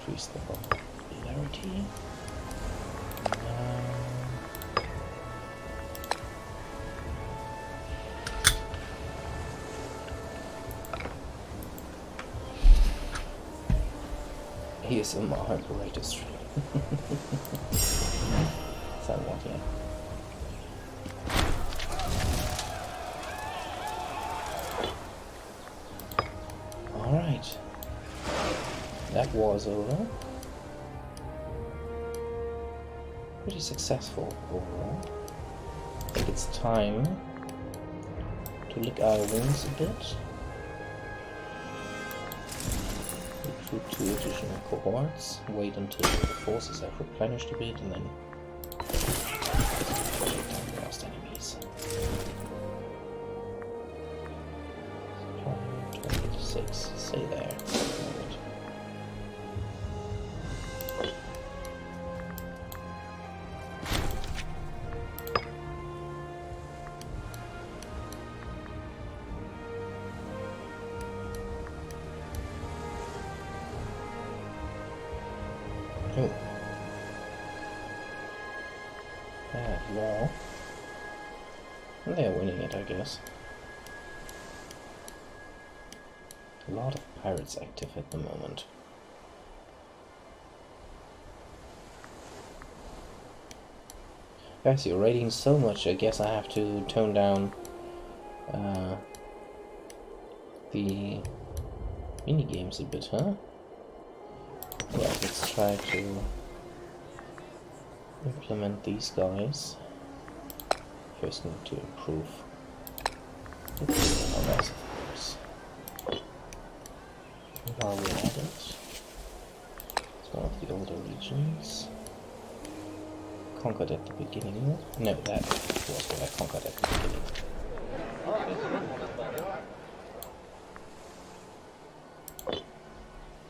Increase the popularity. Here's a more Imperator stream. Somewhat, yeah. Alright. That war's over. Pretty successful overall. I think it's time to lick our wounds a bit. do 2 additional cohorts, wait until the forces have replenished a bit, and then take down the last enemies. 26, stay there. Oh. Bad wall. They're winning it, I guess. A lot of pirates active at the moment. Guys, you're raiding so much, I guess I have to tone down the minigames a bit, huh? Right, let's try to implement these guys. First need to improve our reservoirs. While we're at it, it's one of the older regions. Conquered at the beginning. No, that was what I conquered at the beginning.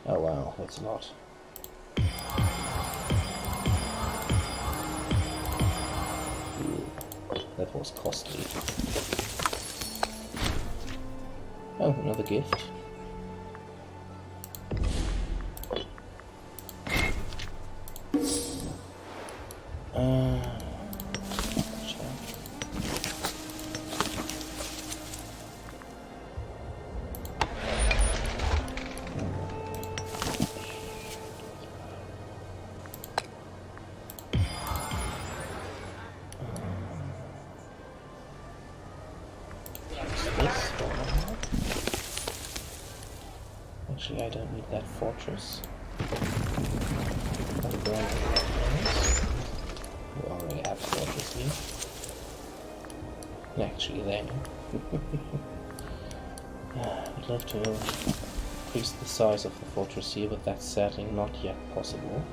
Oh wow, that's a lot. Ooh, that was costly. Oh, another gift. Actually, I don't need that fortress. We already have a fortress here. Actually, there. I'd love to increase the size of the fortress here, but that's sadly not yet possible.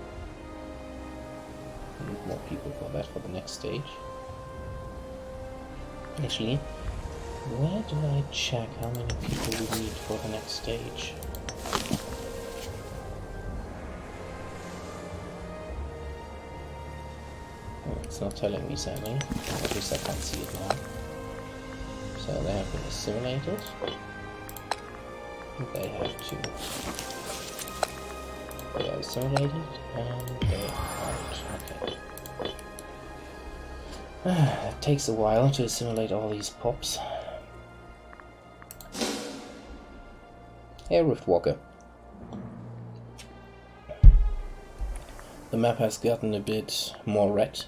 I need more people for that for the next stage. Actually, where do I check how many people we need for the next stage? It's not telling me, sadly. At least I can't see it now. So they have been assimilated. They have to. They are assimilated and they aren't. Okay. It takes a while to assimilate all these pops. Hey, Riftwalker. The map has gotten a bit more red.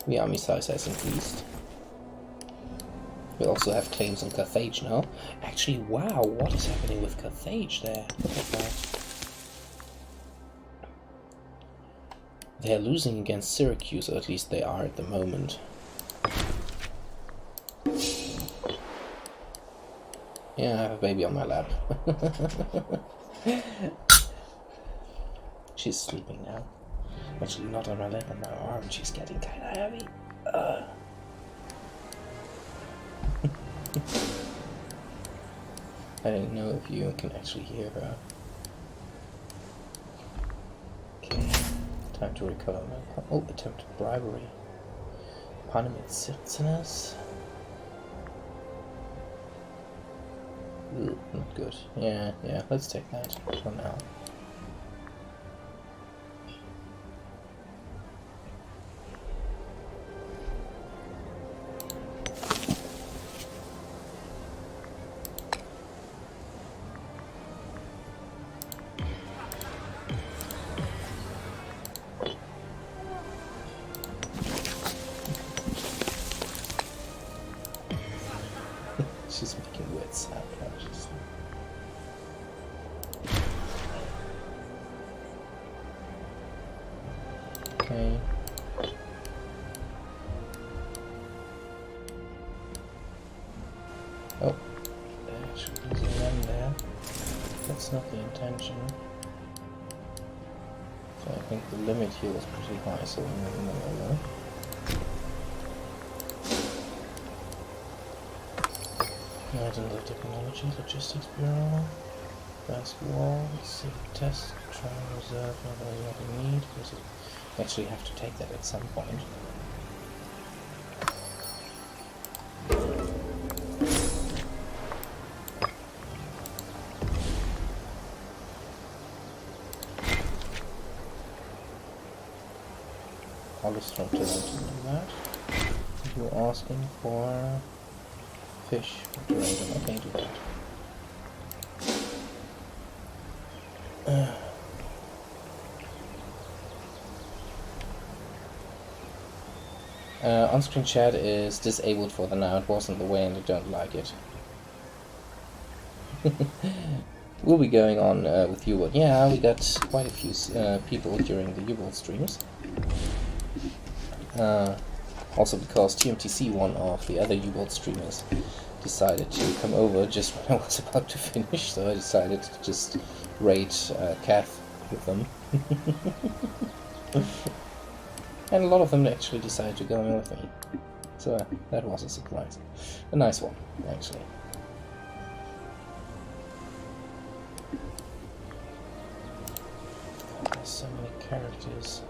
The army size has increased. We also have claims on Carthage now. Actually, wow, what is happening with Carthage there? Look at that. They're losing against Syracuse, or at least they are at the moment. Yeah, I have a baby on my lap. She's sleeping now. Actually, not on my leg, on my arm. She's getting kind of heavy. I don't know if you can actually hear her. Okay, time to recover my... Oh, attempted bribery. Parliament citizens. Ooh, not good. Yeah, let's take that for now. She's making weird sound consciously. Okay. Oh, actually using them there. that's not the intention. So I think the limit here was pretty high, so we're moving them over. Items of technology, logistics bureau, advanced wall, civic test, trial reserve, what we need, because we actually have to take that at some point. Olives from Toronto and that. You're asking for fish from Toronto. Okay, do that. On-screen chat is disabled for the now. It wasn't the way and I don't like it. We'll be going on with U-Boat. Yeah, we got quite a few people during the U-Boat streams. Also because TMTC, one of the other U-Boat streamers, decided to come over just when I was about to finish, so I decided to just raid Kath with them. And a lot of them actually decided to go in with me. So that was a surprise. A nice one, actually. God, there's so many characters.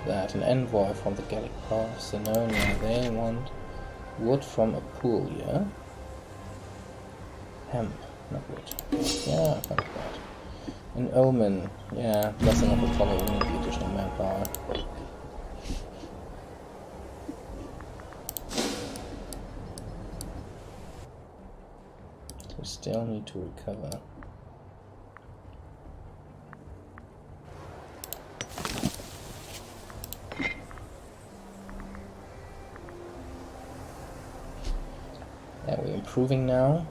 That an envoy from the Gallic Power of Senonia. They want wood from Apulia. Hemp, not wood. Yeah, I found that. An omen. Yeah, blessing of Apollo. We need the additional manpower. We still need to recover. Yeah, we're improving now.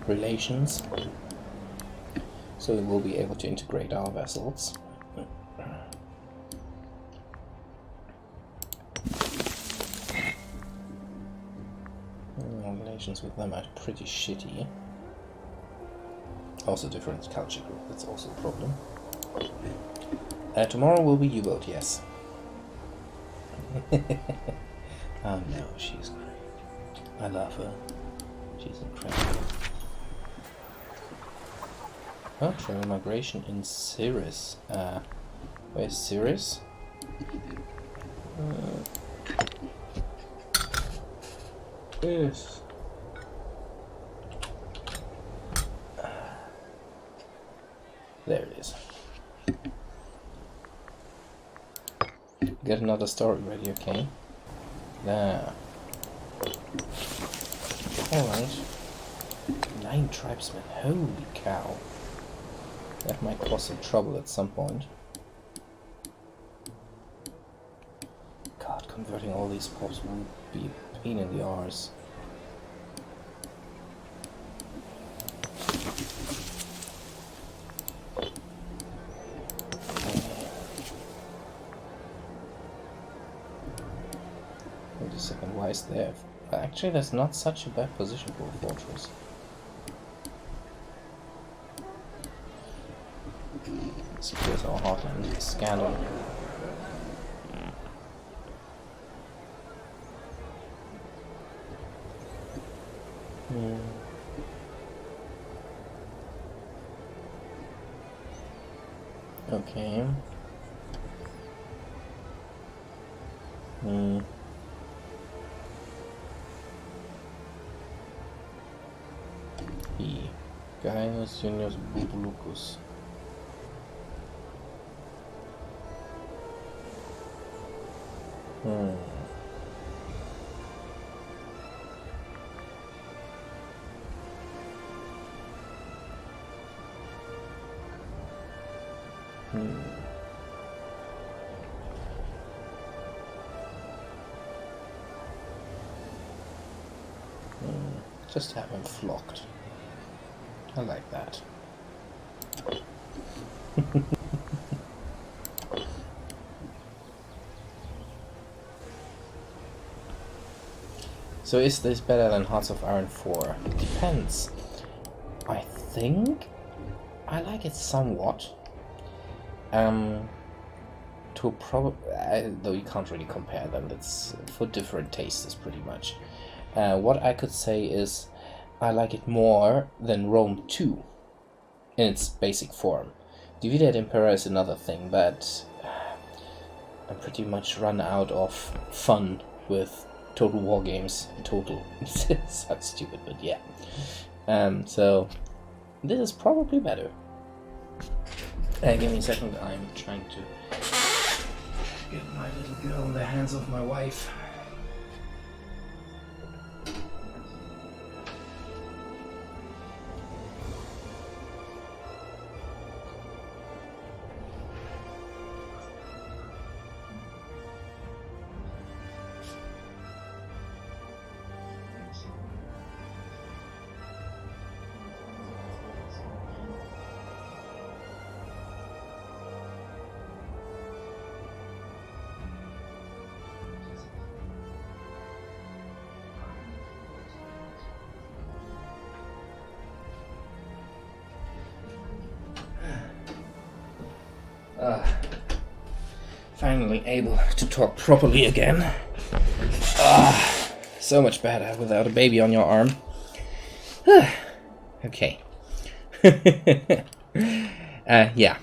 Relations. So we will be able to integrate our vessels. Relations with them are pretty shitty. Also different culture group, that's also a problem. Tomorrow will be U-Boat, yes. Oh no, she's great. I love her. She's incredible. Oh, travel migration in Cirrus. Where's Cirrus? Yes. There it is. Get another story ready, okay? There. Alright. 9 tribesmen, holy cow. That might cause some trouble at some point. God, converting all these pops will be a pain in the arse. Wait a second, why is there? Actually, that's not such a bad position for a fortress. Secures our heartland. Scandal. Okay. E. Gaius Junius Bubulucus. Just have him flogged. I like that. So is this better than Hearts of Iron 4? Depends. I think I like it somewhat. Though you can't really compare them. That's for different tastes, pretty much. What I could say is I like it more than Rome 2 in its basic form. Divided Imperator is another thing, but I'm pretty much run out of fun with Total War games in total. Sounds stupid, but yeah. So this is probably better. Give me a second, I'm trying to get my little girl in the hands of my wife. Finally able to talk properly again. So much better without a baby on your arm. Okay. Yeah.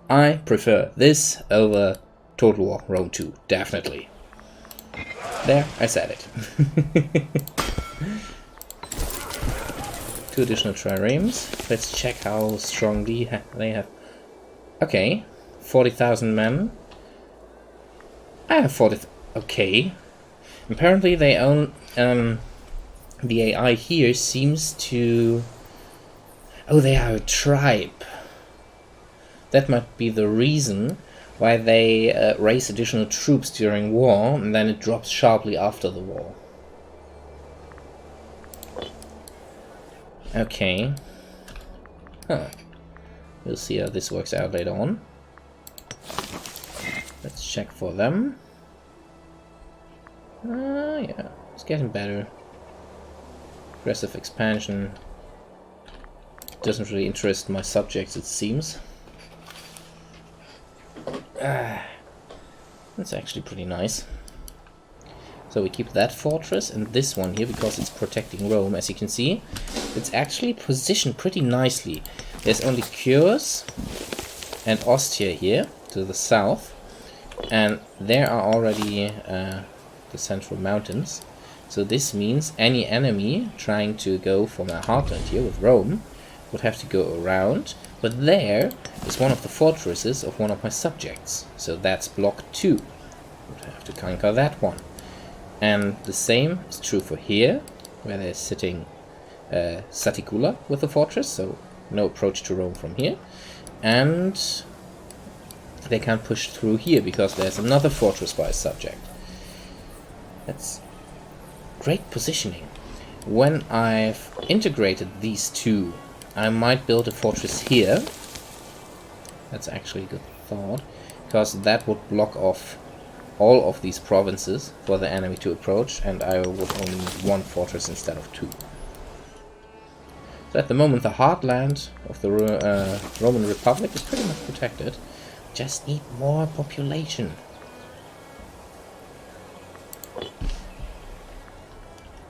I prefer this over Total War Rome 2, definitely. There, I said it. 2 additional triremes. Let's check how strongly they have. Okay, 40,000 men. I have 40. Okay. Apparently, they own. The AI here seems to. Oh, they are a tribe. That might be the reason why they raise additional troops during war, and then it drops sharply after the war. Okay. Huh. We'll see how this works out later on. Let's check for them. Yeah, it's getting better. Aggressive expansion. Doesn't really interest my subjects, it seems. That's actually pretty nice. So we keep that fortress and this one here because it's protecting Rome. As you can see, it's actually positioned pretty nicely. There's only Cures and Ostia here to the south, and there are already the central mountains. So this means any enemy trying to go for my heartland here with Rome would have to go around, but there is one of the fortresses of one of my subjects. So that's block 2. Would have to conquer that one. And the same is true for here, where they're sitting Saticula with the fortress, so no approach to Rome from here. And they can't push through here because there's another fortress by a subject. That's great positioning. When I've integrated these two, I might build a fortress here. That's actually a good thought, because that would block off all of these provinces for the enemy to approach, and I would only need one fortress instead of 2. So at the moment the heartland of the Roman Republic is pretty much protected. Just need more population.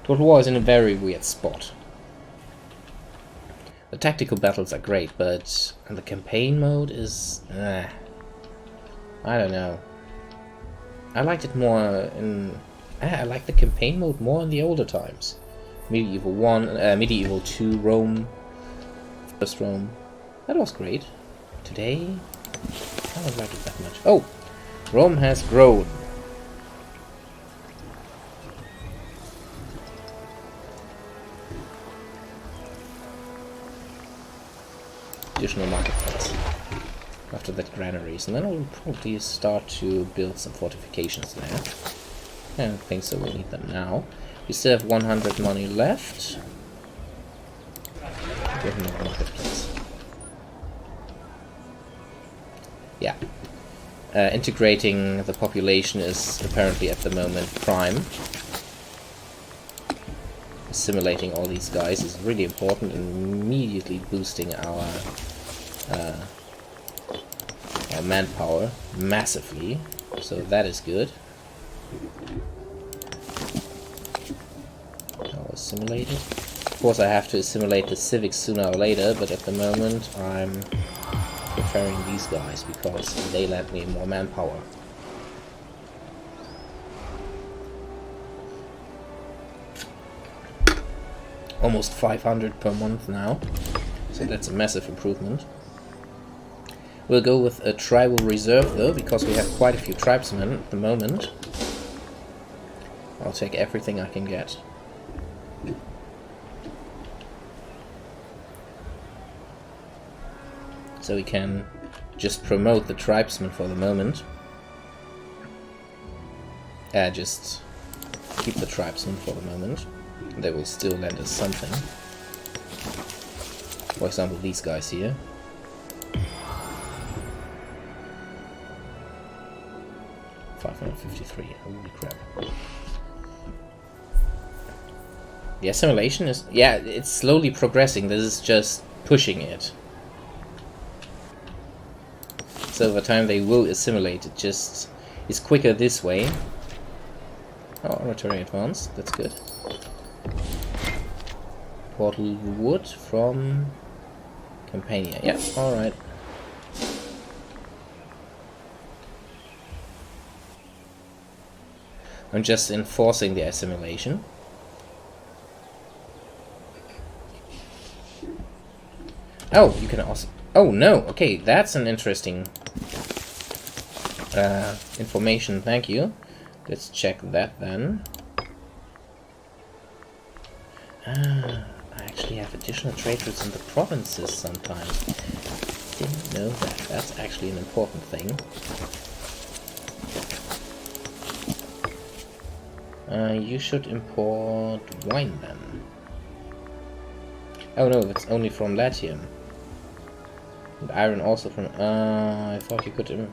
Total War is in a very weird spot. The tactical battles are great, but the campaign mode is... I don't know. I liked it more in... I like the campaign mode more in the older times. Medieval 1, Medieval 2, Rome, First Rome. That was great. Today, I don't like it that much. Oh! Rome has grown. Additional marketplace after that granaries, and then I'll probably start to build some fortifications there. I don't think so, we'll need them now. We still have 100 money left. Give him a marketplace. Yeah. Integrating the population is apparently at the moment prime. Assimilating all these guys is really important and immediately boosting our manpower massively. So that is good. Now assimilated. Of course I have to assimilate the civics sooner or later, but at the moment I'm preferring these guys because they lend me more manpower. Almost 500 per month now, so that's a massive improvement. We'll go with a tribal reserve though, because we have quite a few tribesmen at the moment. I'll take everything I can get. So we can just promote the tribesmen for the moment. Just keep the tribesmen for the moment. They will still lend us something. For example, these guys here. $553, holy crap. The assimilation is... yeah, it's slowly progressing. This is just pushing it. So over time they will assimilate. It just is quicker this way. Oh, oratory advanced. That's good. Portal wood from Campania. Yeah, alright. I'm just enforcing the assimilation. Oh, you can also... oh no, okay, that's an interesting information, thank you. Let's check that then. I actually have additional trade routes in the provinces sometimes. Didn't know that. That's actually an important thing. You should import wine then. Oh no, that's only from Latium. And iron also from... I thought you could... of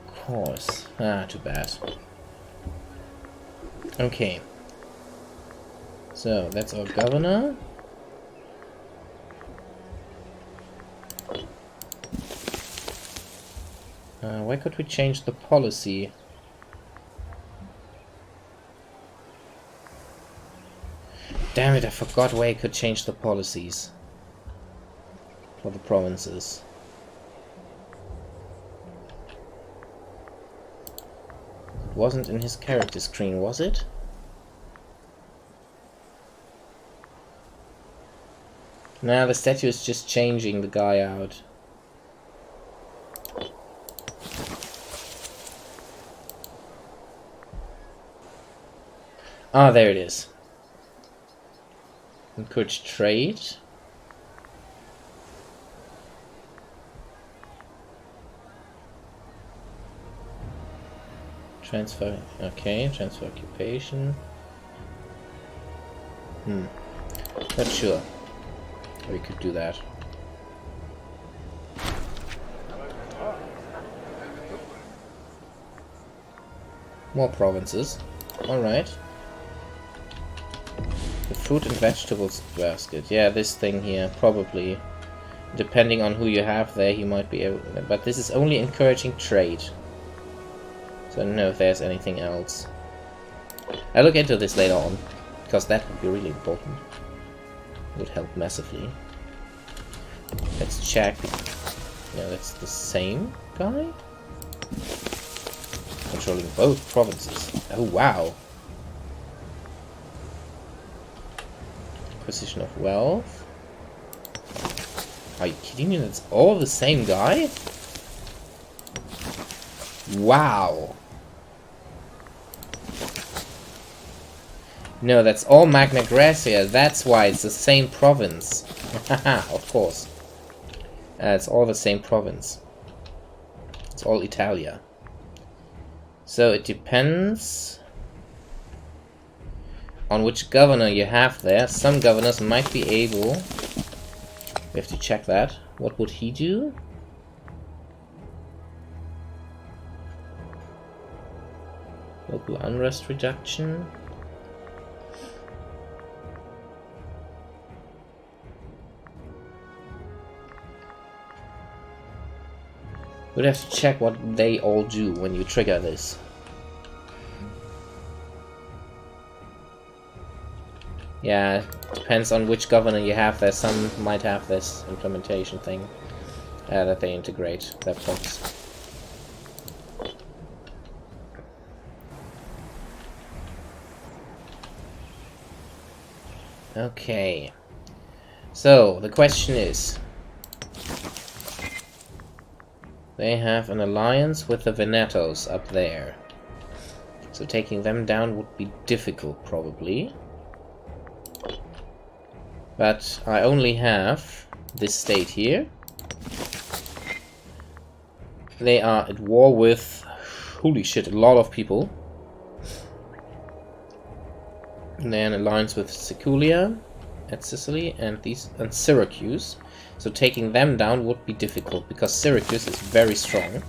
course. Too bad. Okay. So, that's our governor. Why could we change the policy? Damn it, I forgot where I could change the policies for the provinces. It wasn't in his character screen, was it? Nah, the statue is just changing the guy out. Ah, there it is. Encourage trade. Transfer, okay, transfer occupation. Not sure. We could do that. More provinces. Alright. The fruit and vegetables basket. Yeah, this thing here, probably. Depending on who you have there, he might be able... but this is only encouraging trade. So I don't know if there's anything else. I'll look into this later on, because that would be really important. It would help massively. Let's check. Yeah, that's the same guy? Controlling both provinces. Oh, wow. Acquisition of wealth. Are you kidding me? That's all the same guy? Wow. No, that's all Magna Graecia. That's why it's the same province. Haha, of course. It's all the same province. It's all Italia. So it depends on which governor you have there. Some governors might be able... We have to check that. What would he do? Local unrest reduction. We'd have to check what they all do when you trigger this. Yeah, depends on which governor you have there. Some might have this implementation thing that they integrate that box. Okay. So, the question is... They have an alliance with the Venetos up there. So taking them down would be difficult, probably. But I only have this state here. They are at war with, holy shit, a lot of people. And they're in alliance with Siculia at Sicily and Syracuse. So taking them down would be difficult because Syracuse is very strong.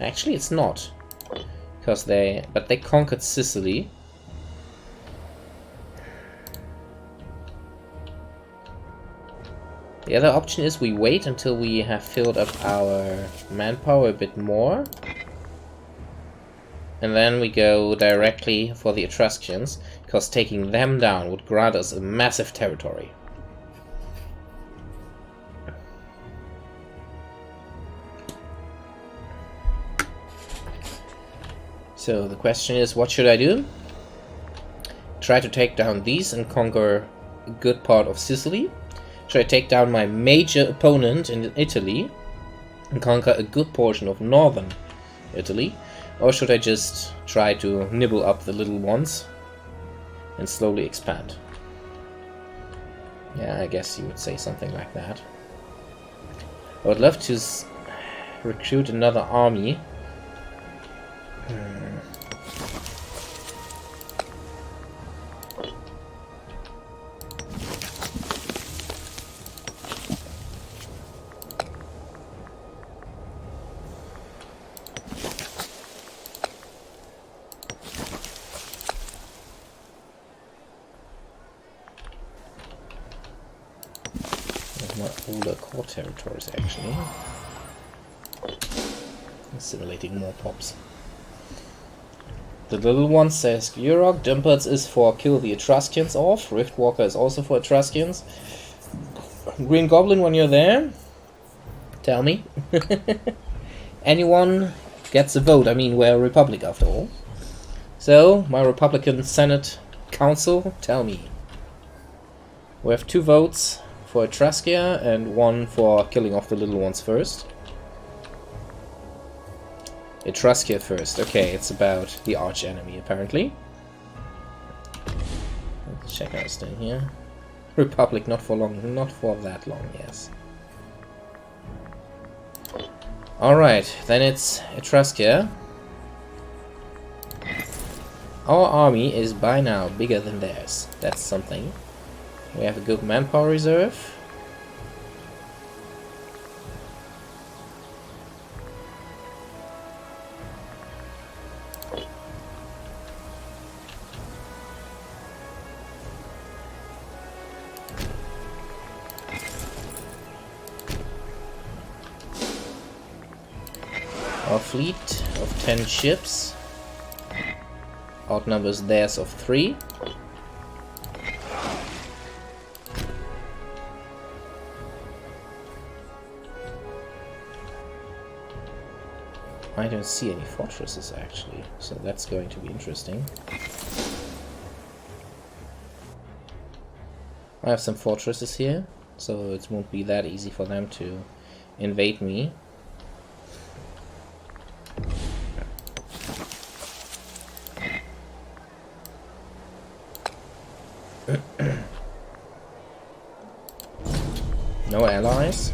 Actually, it's not, because they conquered Sicily. The other option is we wait until we have filled up our manpower a bit more. And then we go directly for the Etruscans, because taking them down would grant us a massive territory. So the question is, what should I do? Try to take down these and conquer a good part of Sicily? Should I take down my major opponent in Italy and conquer a good portion of northern Italy? Or should I just try to nibble up the little ones and slowly expand? Yeah, I guess you would say something like that. I would love to recruit another army. My older core territories, actually. Simulating more pops. The little one says Urok. Dumperts is for kill the Etruscans off. Riftwalker is also for Etruscans. Green Goblin, when you're there, tell me. Anyone gets a vote. I mean, we're a republic after all. So, my Republican Senate Council, tell me. We have 2 votes for Etruskia and 1 for killing off the little ones first. Etruskia first. Okay, it's about the arch enemy apparently. Let's check out staying here. Republic, not for long, not for that long, yes. Alright, then it's Etruskia. Our army is by now bigger than theirs. That's something. We have a good manpower reserve. Our fleet of 10 ships outnumbers theirs of 3. I don't see any fortresses actually, so that's going to be interesting. I have some fortresses here, so it won't be that easy for them to invade me. No allies.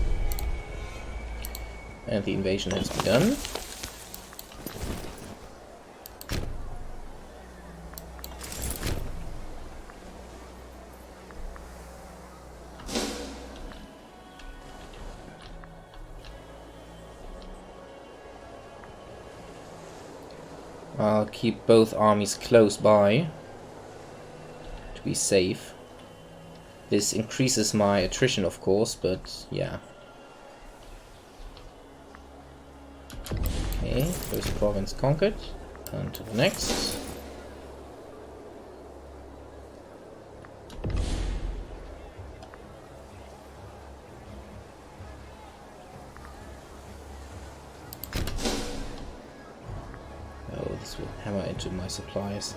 And the invasion has begun. I'll keep both armies close by to be safe. This increases my attrition, of course, but yeah. Okay, first province conquered. On to the next. Oh, this will hammer into my supplies.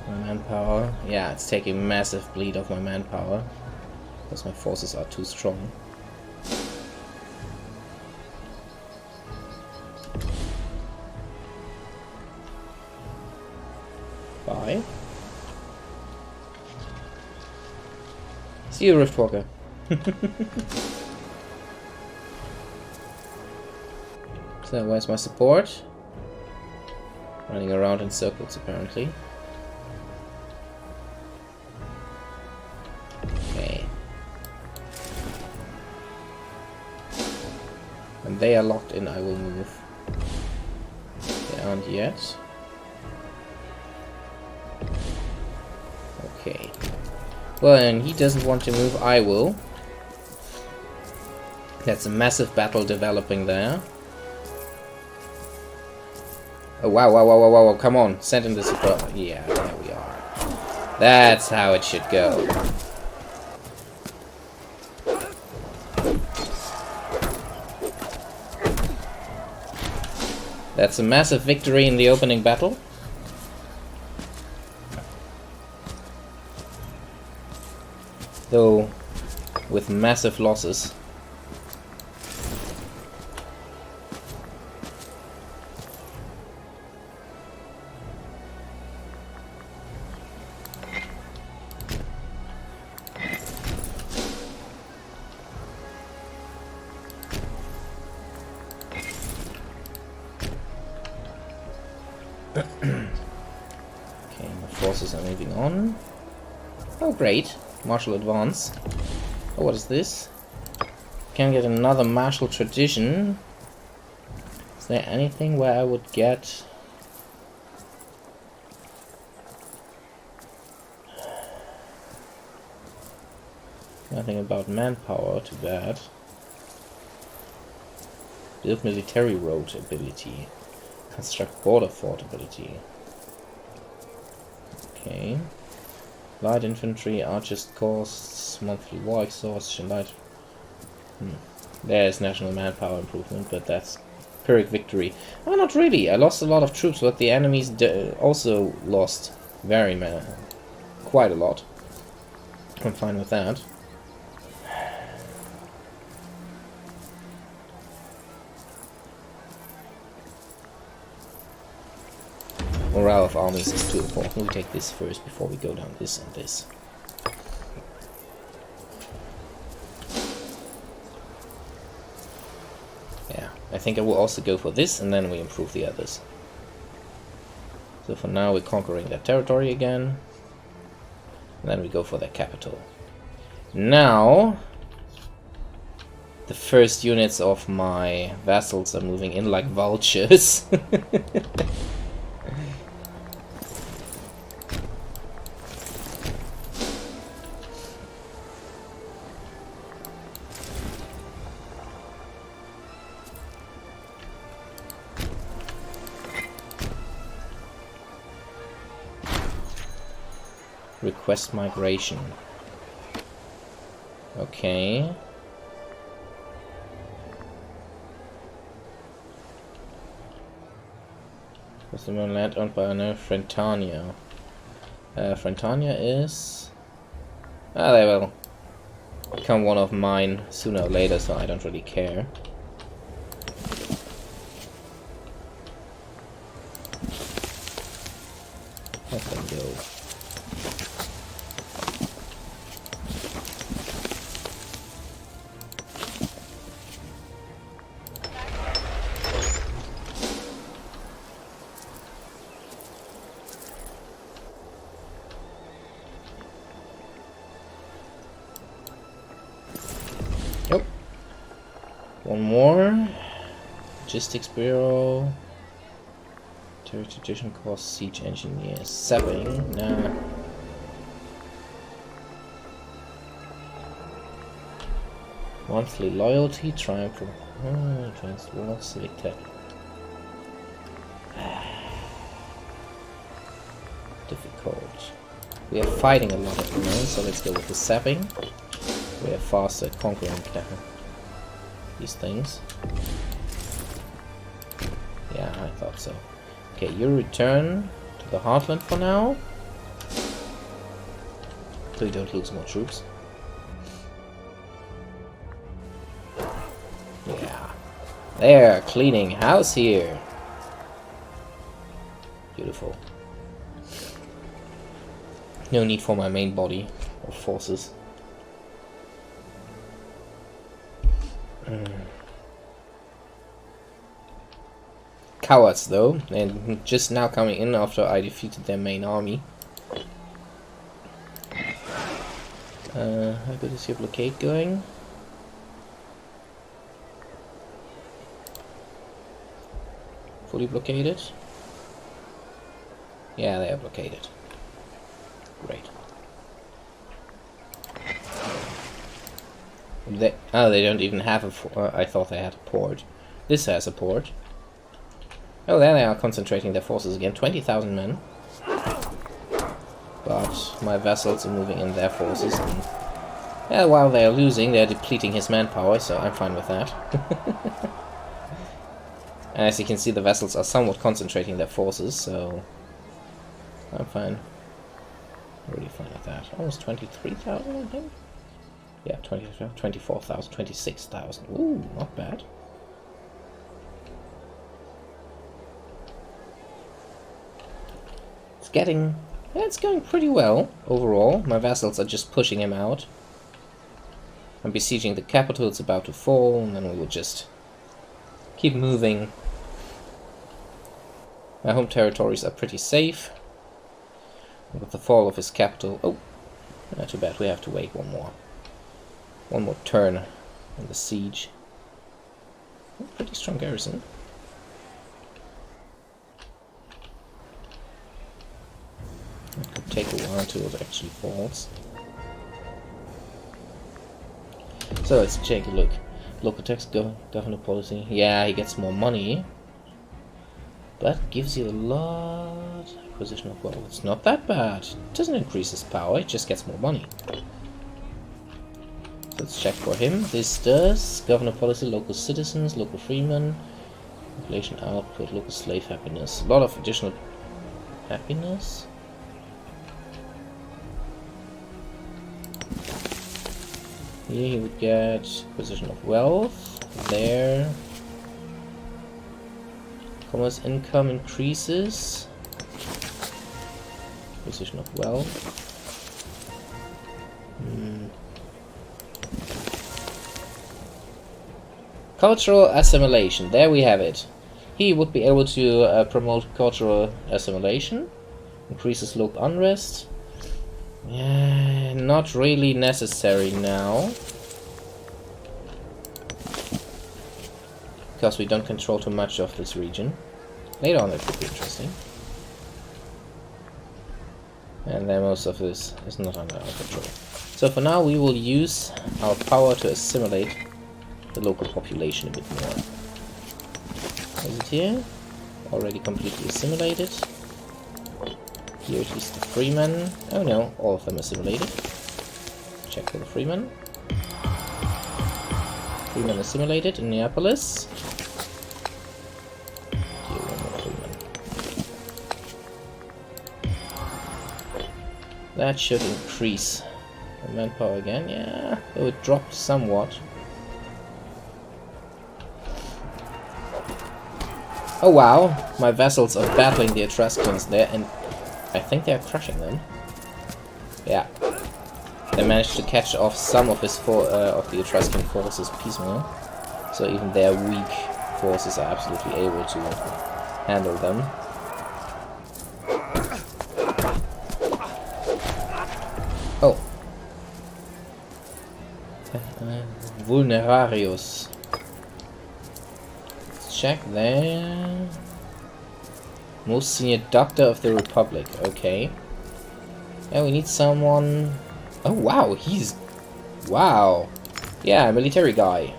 My manpower. Yeah, it's taking massive bleed of my manpower. Because my forces are too strong. Bye. See you, Riftwalker. So, where's my support? Running around in circles, apparently. Okay. When they are locked in, I will move. They aren't yet. Okay. Well, and he doesn't want to move, I will. That's a massive battle developing there. Oh, wow, wow, wow, wow, wow, wow, come on, send in the support. Yeah, there we are. That's how it should go. That's a massive victory in the opening battle. Though, with massive losses. Okay, my forces are moving on. Oh, great. Martial advance. Oh, what is this? Can get another martial tradition. Is there anything where I would get... Nothing about manpower, too bad. Build military road ability. Construct border fort ability. Okay. Light infantry, archers costs, monthly war exhaustion, light... There's national manpower improvement, but that's Pyrrhic victory. Oh, not really. I lost a lot of troops, but the enemies also lost quite a lot. I'm fine with that. Morale of armies is too important. We take this first before we go down this and this. Yeah, I think I will also go for this and then we improve the others. So for now we're conquering that territory again. And then we go for their capital. Now the first units of my vassals are moving in like vultures. Request migration. Okay. Customer land owned by owner Frentania. Frentania is... Ah, they will become one of mine sooner or later, so I don't really care. Let them go. Logistics Bureau. Tradition Corps Siege Engineers. Sapping? Nah. Monthly Loyalty. Triumph. Advanced War. Civic Tech. Difficult. We are fighting a lot at the moment, so let's go with the sapping. We are faster at conquering these things. Yeah, I thought so. Okay, you return to the Heartland for now. So you don't lose more troops. Yeah. They're cleaning house here. Beautiful. No need for my main body of forces. Cowards though, and just now coming in after I defeated their main army. How good is your blockade going? Fully blockaded? Yeah, they are blockaded. Great. They don't even have a I thought they had a port. This has a port. Oh, there they are concentrating their forces again. 20,000 men. But my vassals are moving in their forces. And, yeah, while they are losing, they are depleting his manpower, so I'm fine with that. And as you can see, the vassals are somewhat concentrating their forces, so I'm fine. Really fine with that. Almost 23,000, I think? Yeah, 24,000, 26,000. Ooh, not bad. It's going pretty well, overall. My vassals are just pushing him out. I'm besieging the capital, it's about to fall, and then we will just keep moving. My home territories are pretty safe. With the fall of his capital... Oh, not too bad, we have to wait one more turn in the siege. Pretty strong garrison. It could take a while until it actually falls. So let's take a look. Local tax governor policy. Yeah, he gets more money. But gives you a lot. Acquisition of wealth. It's not that bad. It doesn't increase his power, it just gets more money. Let's check for him. This does. Governor policy, local citizens, local freemen, population output, local slave happiness. A lot of additional happiness. Here he would get acquisition of wealth. There. Commerce income increases. Acquisition of wealth. Cultural assimilation. There we have it. He would be able to promote cultural assimilation. Increases local unrest. Yeah, not really necessary now. Because we don't control too much of this region. Later on it could be interesting. And then most of this is not under our control. So for now we will use our power to assimilate the local population a bit more. Is it here? Already completely assimilated. Here at least the freemen. Oh no, all of them assimilated. Check for the freemen. Freemen assimilated in Neapolis. Here, one more freeman. That should increase the manpower again. Yeah, it would drop somewhat. Oh wow, my vassals are battling the Etruscans there, and I think they are crushing them. Yeah, they managed to catch off some of the Etruscan forces piecemeal, so even their weak forces are absolutely able to handle them. Oh, vulnerarius. check there. Most senior doctor of the Republic. Okay. Yeah, we need someone. Oh wow, he's wow. Yeah, military guy.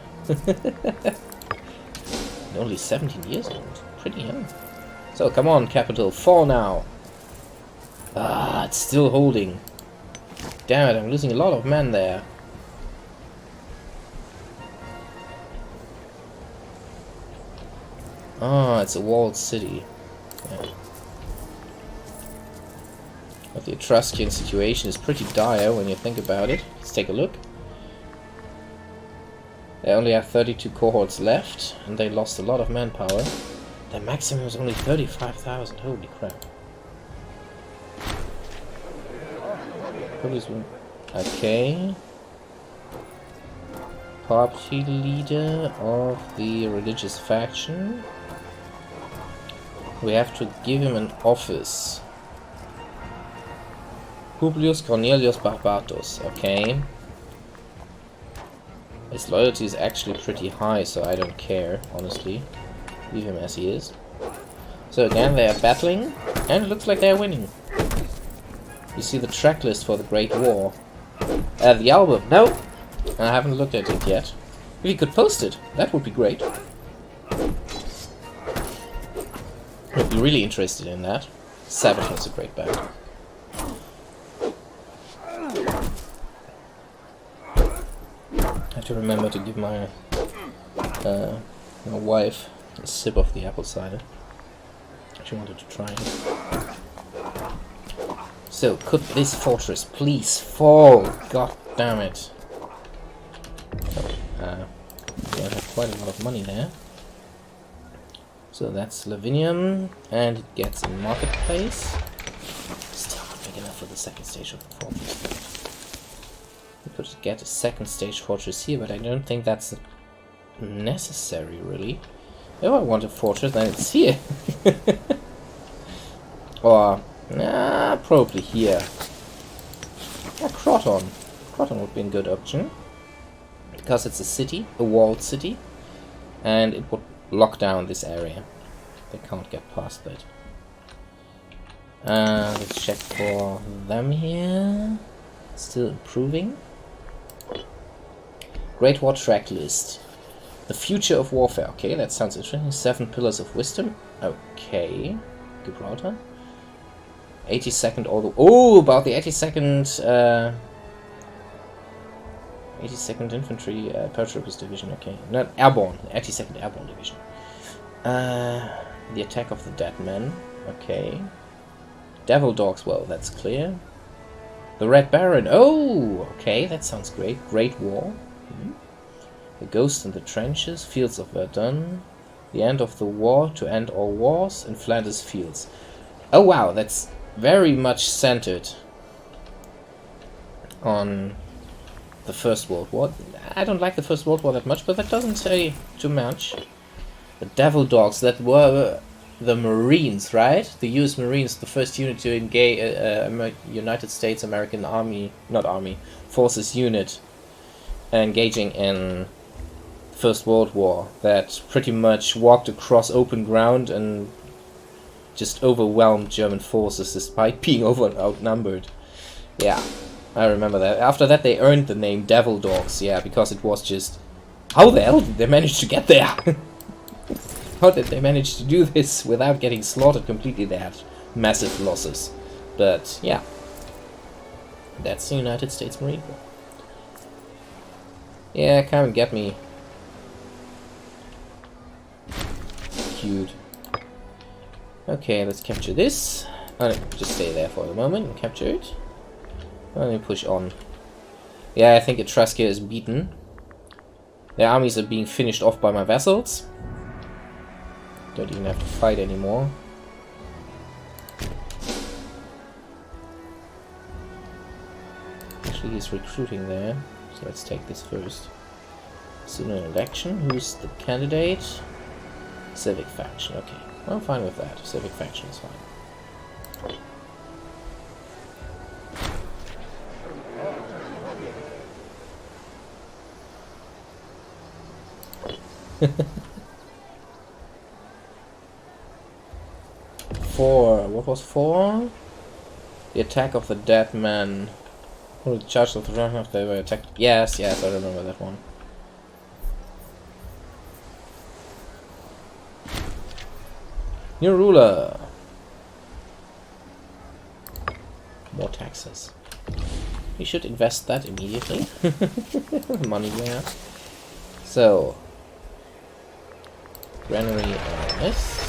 Only 17 years old. Pretty young. So come on, capital, fall now. Ah, it's still holding. Damn it, I'm losing a lot of men there. Ah, it's a walled city. Yeah. But the Etruscan situation is pretty dire when you think about it. Let's take a look. They only have 32 cohorts left, and they lost a lot of manpower. Their maximum is only 35,000. Holy crap. Okay. Party leader of the religious faction. We have to give him an office. Publius Cornelius Barbatus. Okay. His loyalty is actually pretty high, so I don't care, honestly. Leave him as he is. So again, they are battling, and it looks like they're winning. You see the track list for the Great War. The album. No! I haven't looked at it yet. If you could post it, that would be great. I'd be really interested in that. Sabaton's a great band. I have to remember to give my wife a sip of the apple cider. She wanted to try it. So, could this fortress please fall? God damn it. I have quite a lot of money there. So that's Lavinium, and it gets a marketplace. Still not big enough for the second stage of the fortress. We could get a second stage fortress here, but I don't think that's necessary, really. If I want a fortress, then it's here. Or, probably here. Yeah, Croton. Croton would be a good option. Because it's a city, a walled city. And it would lock down this area. They can't get past that. Let's check for them here. Still improving. Great War track list. The future of warfare. Okay, that sounds interesting. 7 pillars of wisdom. Okay. Gibraltar. 82nd all the... Oh, about the 82nd... 82nd Infantry Paratroopers Division. Okay. Not Airborne. 82nd Airborne Division. The attack of the dead men. Okay. Devil Dogs. Well, that's clear. The Red Baron. Oh, okay. That sounds great. Great War. The Ghost in the Trenches. Fields of Verdun. The end of the war to end all wars in Flanders Fields. Oh wow, that's very much centered on the First World War. I don't like the First World War that much, but that doesn't say too much. The Devil Dogs, that were the Marines, right? The US Marines, the first unit to engage United States American Army, not Army, Forces unit engaging in First World War, that pretty much walked across open ground and just overwhelmed German forces despite being outnumbered. Yeah, I remember that. After that they earned the name Devil Dogs, yeah, because it was just... How the hell did they manage to get there? How did they manage to do this without getting slaughtered completely? They had massive losses. But, yeah. That's the United States Marine Corps. Yeah, come and get me. Cute. Okay, let's capture this. Just stay there for a moment and capture it. Let me push on. Yeah, I think Etrusca is beaten. Their armies are being finished off by my vessels. Don't even have to fight anymore. Actually, he's recruiting there. So let's take this first. Sooner election. Who's the candidate? Civic faction. Okay. I'm fine with that. Civic faction is fine. 4? What was 4? The attack of the dead man. Who charged of the run after they were attacked. Yes, I remember that one. New ruler. More taxes. We should invest that immediately. Money there. So, granary on this.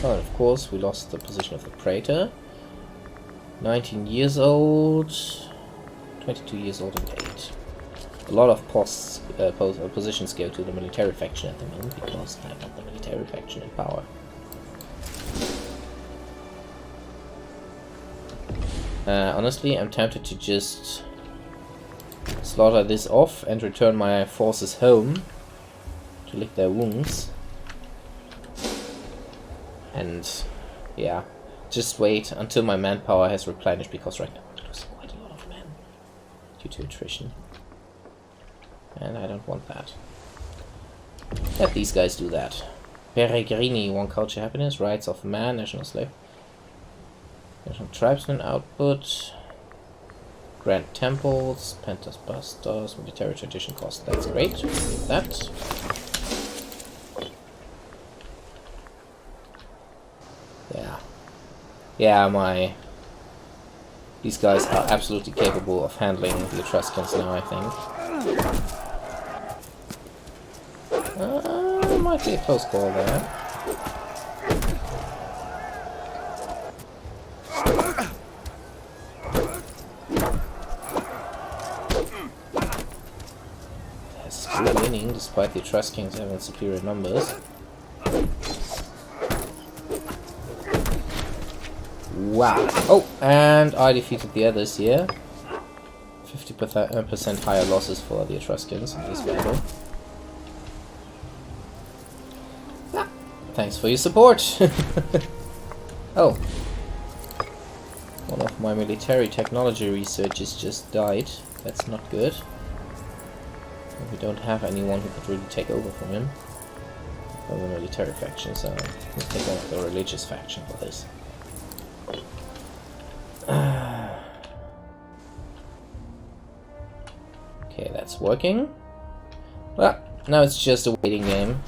Oh, of course, we lost the position of the Praetor. 19 years old, 22 years old, and 8. A lot of positions go to the military faction at the moment because I want the military faction in power. Honestly, I'm tempted to just slaughter this off and return my forces home to lick their wounds. And yeah, just wait until my manpower has replenished, because right now I'm losing quite a lot of men due to attrition. And I don't want that. Let these guys do that. Peregrini, one culture happiness, rights of man, national slave. National tribesman output. Grand temples, Pentas Bastos, military tradition cost. That's great. Leave that. Yeah, these guys are absolutely capable of handling the Etruscans now, I think. Might be a close call there. They're still winning despite the Etruscans having superior numbers. Wow. Oh, and I defeated the others here. 50% higher losses for the Etruscans in this battle. Ah, thanks for your support. Oh. One of my military technology researchers just died. That's not good. We don't have anyone who could really take over from him. From the military faction, so let's take one of the religious faction for this. Okay, that's working. Well, now it's just a waiting game.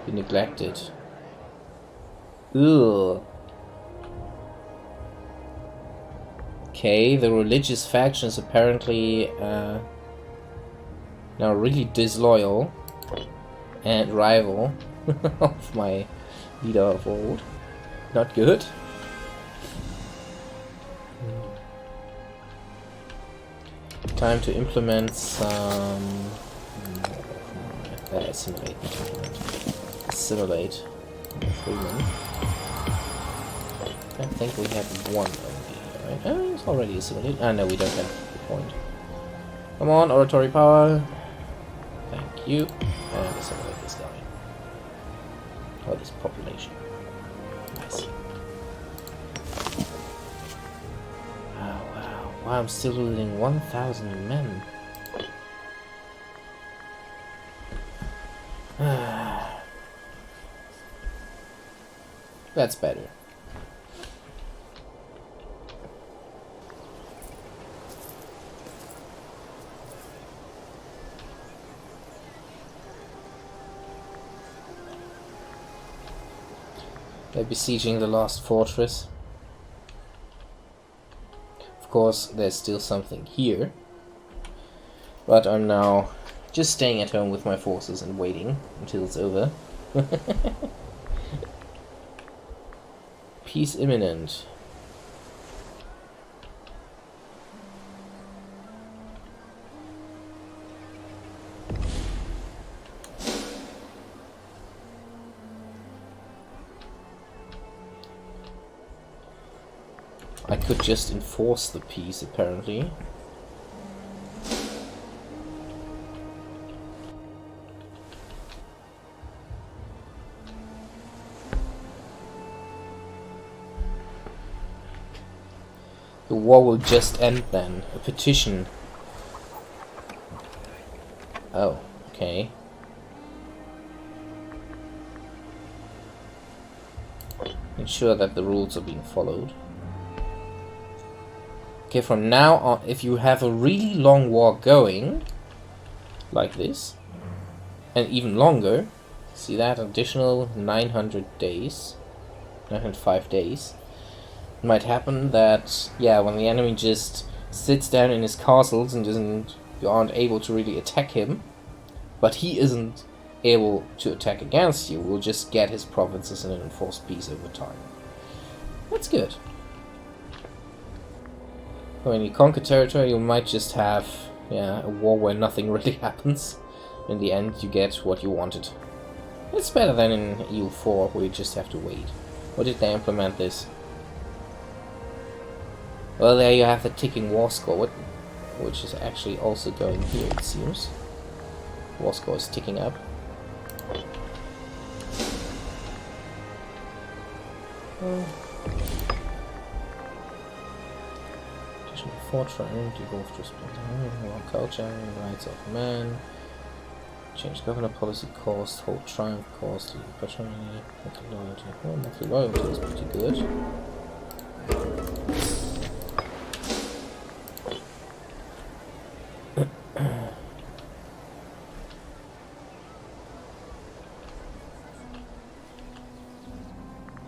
Be neglected. Ugh. Okay, the religious faction is apparently now really disloyal and rival of my leader of old. Not good. Time to implement some assimilate freeman. I think we have one only, right? Oh, it's already assimilated. Ah, no, we don't have the point. Come on, oratory power. Thank you. And assimilate this guy. Or this population. Nice. Wow, I'm still losing 1,000 men. That's better. They're besieging the last fortress. Of course, there's still something here, but I'm now just staying at home with my forces and waiting until it's over. Peace imminent. I could just enforce the peace, apparently. The war will just end then. A petition. Oh, Okay. Ensure that the rules are being followed. Okay, from now on, if you have a really long war going, like this, and even longer, see that additional 900 days, 905 days, it might happen that, yeah, when the enemy just sits down in his castles and you aren't able to really attack him, but he isn't able to attack against you, we'll just get his provinces in an enforced peace over time. That's good. When you conquer territory, you might just have, yeah, a war where nothing really happens. In the end, you get what you wanted. It's better than in EU4, where you just have to wait. Or did they implement this? Well, there you have the ticking war score, which is actually also going here, it seems. War score is ticking up. Fortran, devolve to culture, rights of man, change governor policy cost, hold triumph cost, patrimony, monthly loyalty. Oh, monthly loyalty is pretty good.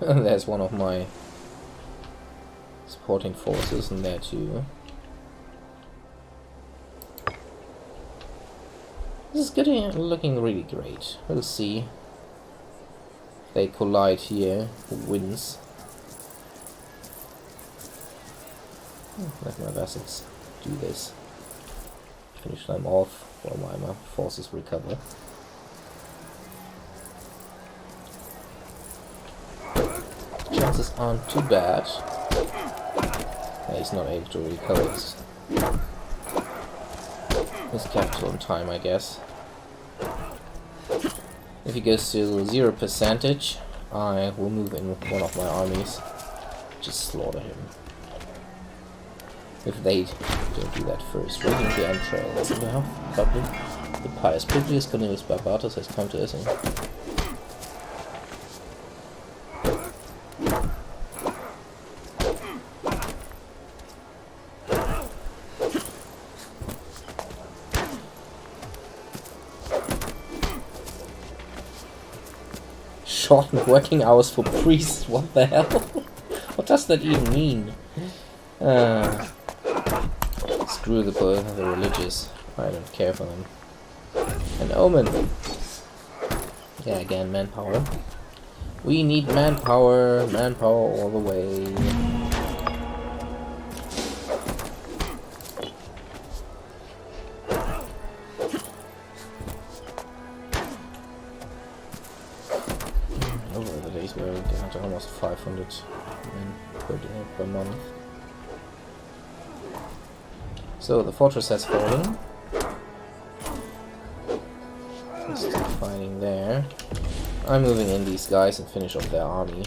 There's one of my supporting forces in there too. This is looking really great. We'll see. If they collide here, who wins? Let my vessels do this. Finish them off while my forces recover. Chances aren't too bad. Yeah, he's not able to recover his capital in time, I guess. If he goes to 0%, I will move in with one of my armies. Just slaughter him. If they don't do that first. Raiding the entrails. Now, probably. The pious Publius Cornelius Barbatus has come to us. Shortened working hours for priests. What the hell? What does that even mean? Screw the religious. I don't care for them. An omen. Yeah, again, manpower. We need manpower. Manpower all the way. Over the days where we had almost 500 men per month. So the fortress has fallen. Still fighting there. I'm moving in these guys and finish off their army.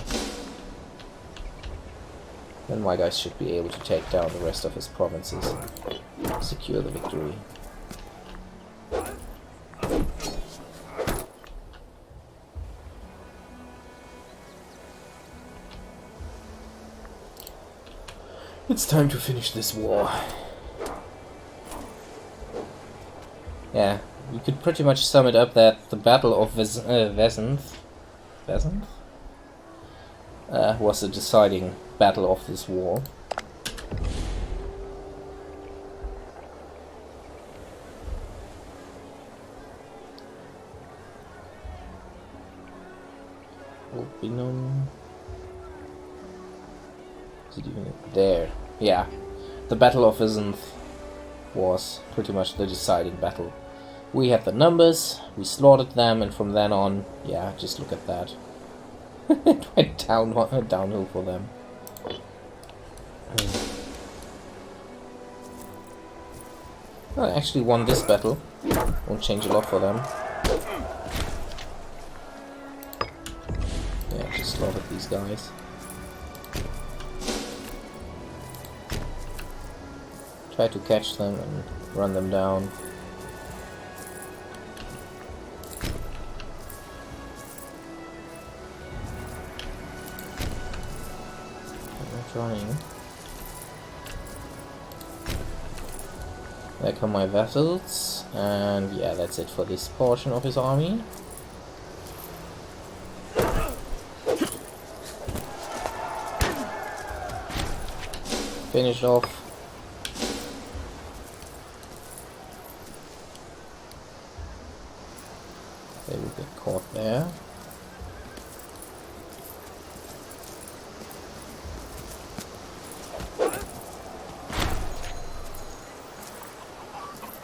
Then my guys should be able to take down the rest of his provinces and secure the victory. It's time to finish this war. Yeah, you could pretty much sum it up that the Battle of Vesenth was the deciding battle of this war. Albinum. Is it even there? Yeah, the Battle of Vesenth was pretty much the deciding battle. We had the numbers, we slaughtered them, and from then on, yeah, just look at that. It went downhill for them. I actually won this battle. Won't change a lot for them. Yeah, just slaughtered these guys. Try to catch them and run them down. trying. There come my vessels, and yeah, that's it for this portion of his army. Finished off. They will get caught there.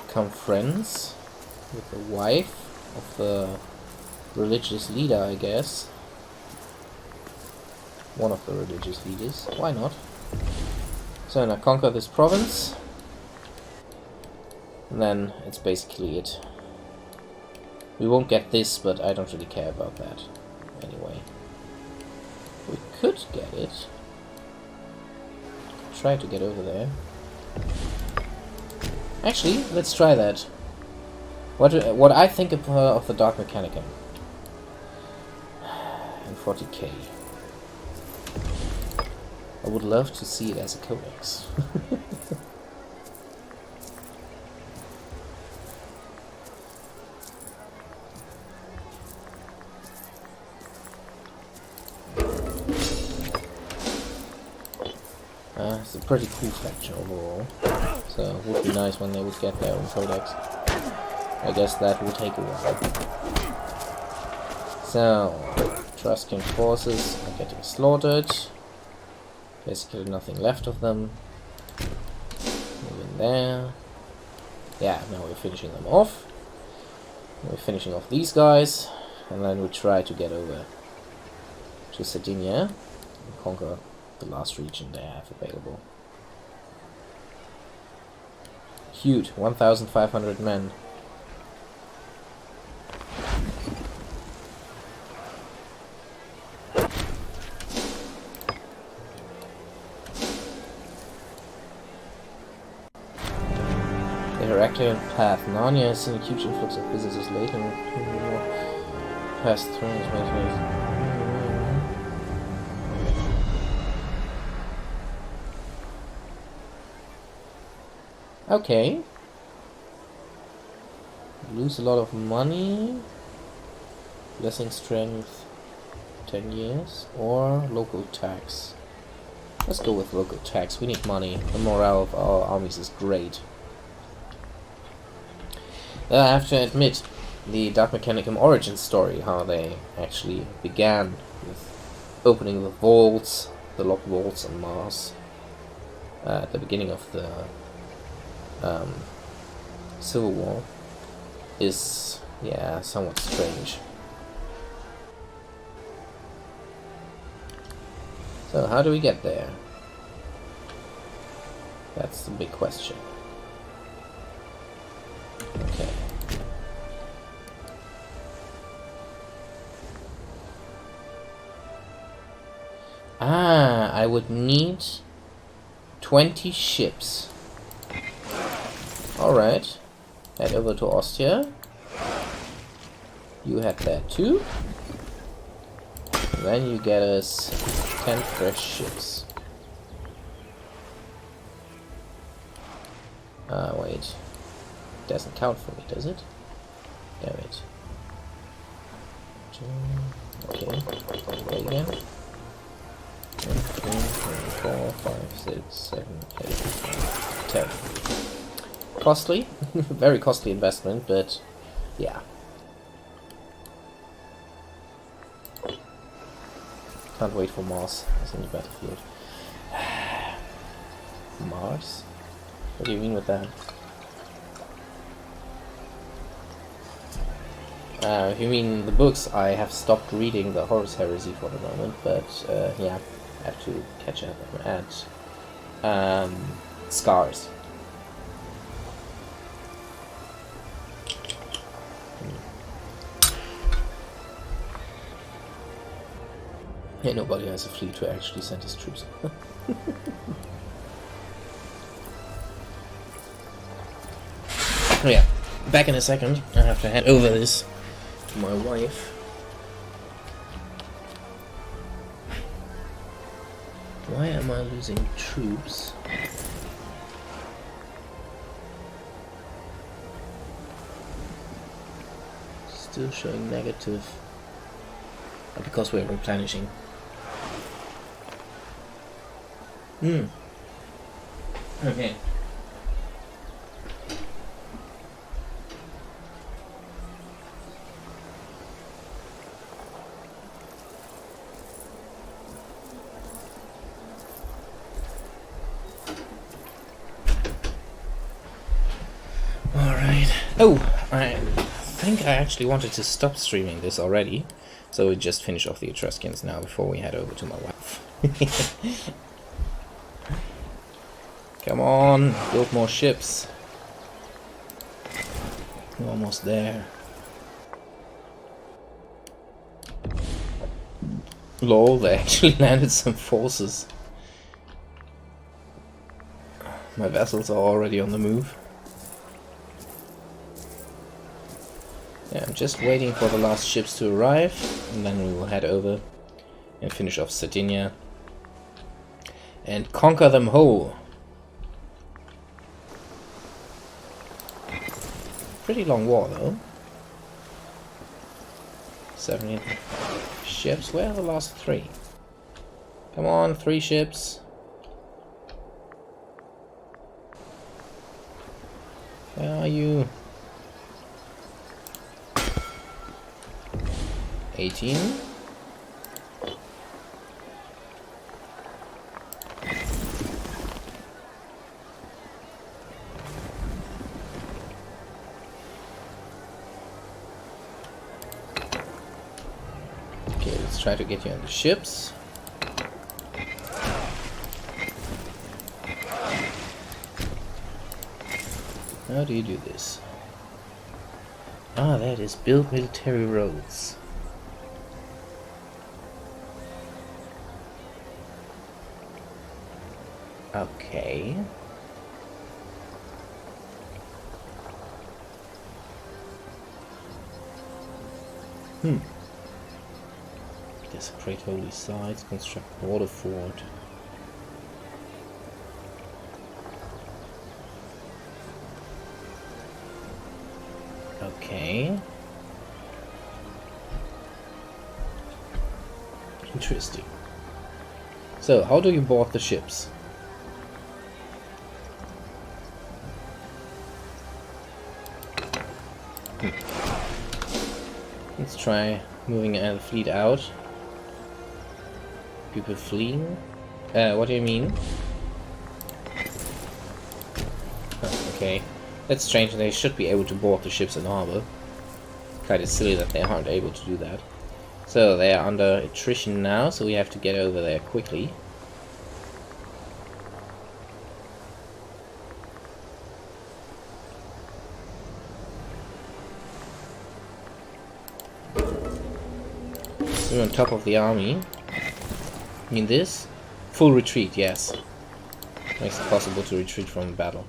Come friends with the wife of the religious leader, I guess. One of the religious leaders. Why not? So now conquer this province. And then it's basically it. We won't get this, but I don't really care about that. Anyway. We could get it. Try to get over there. Actually, let's try that. What I think of the Dark Mechanicum. And 40k. I would love to see it as a codex. It's a pretty cool faction overall. So it would be nice when they would get their own codex. I guess that will take a while. So, Truscan forces are getting slaughtered. Basically nothing left of them. Move in there. Yeah, now we're finishing them off. We're finishing off these guys. And then we try to get over to Sardinia and conquer the last region they have available. Huge, 1,500 men. Their active path. Narnia has seen a huge influx of visitors lately. Past thrones. Okay. Lose a lot of money. Blessing strength 10 years. Or local tax. Let's go with local tax. We need money. The morale of our armies is great. I have to admit, the Dark Mechanicum origin story, how they actually began with opening the vaults, the locked vaults on Mars, at the beginning of the Civil War, is, yeah, somewhat strange. So how do we get there? That's the big question. Okay. I would need 20 ships. Alright. Head over to Ostia. You head there too. And then you get us 10 fresh ships. Wait. Doesn't count for me, does it? Damn it. Okay. Play again. 1, 2, 3, 4, 5, 6, 7, 8, 10. Costly. Very costly investment, but yeah. Can't wait for Mars as in the battlefield. Mars? What do you mean with that? If you mean the books, I have stopped reading the Horus Heresy for the moment, but yeah, I have to catch up at Scars. Yeah, nobody has a fleet to actually send his troops. Oh yeah, back in a second. I have to head over this to my wife. Why am I losing troops? Still showing negative. Because we're replenishing. Okay. Alright. Oh, I think I actually wanted to stop streaming this already. So we just finish off the Etruscans now before we head over to my wife. Come on, build more ships. We're almost there. Lol, they actually landed some forces. My vessels are already on the move. Yeah, I'm just waiting for the last ships to arrive, and then we will head over and finish off Sardinia and conquer them whole. Pretty long war though. 70 ships. Where are the last 3? Come on, 3 ships. Where are you? 18. Okay, let's try to get you on the ships. How do you do this? Ah, that is build military roads. Okay. Desecrate holy sites, construct border fort. Okay. Interesting. So, how do you board the ships? Let's try moving the fleet out. People fleeing? What do you mean? Oh, okay. That's strange, they should be able to board the ships in harbor. Kinda silly that they aren't able to do that. So, they are under attrition now, so we have to get over there quickly. We're on top of the army. I mean this? Full retreat, yes. Makes it possible to retreat from battle.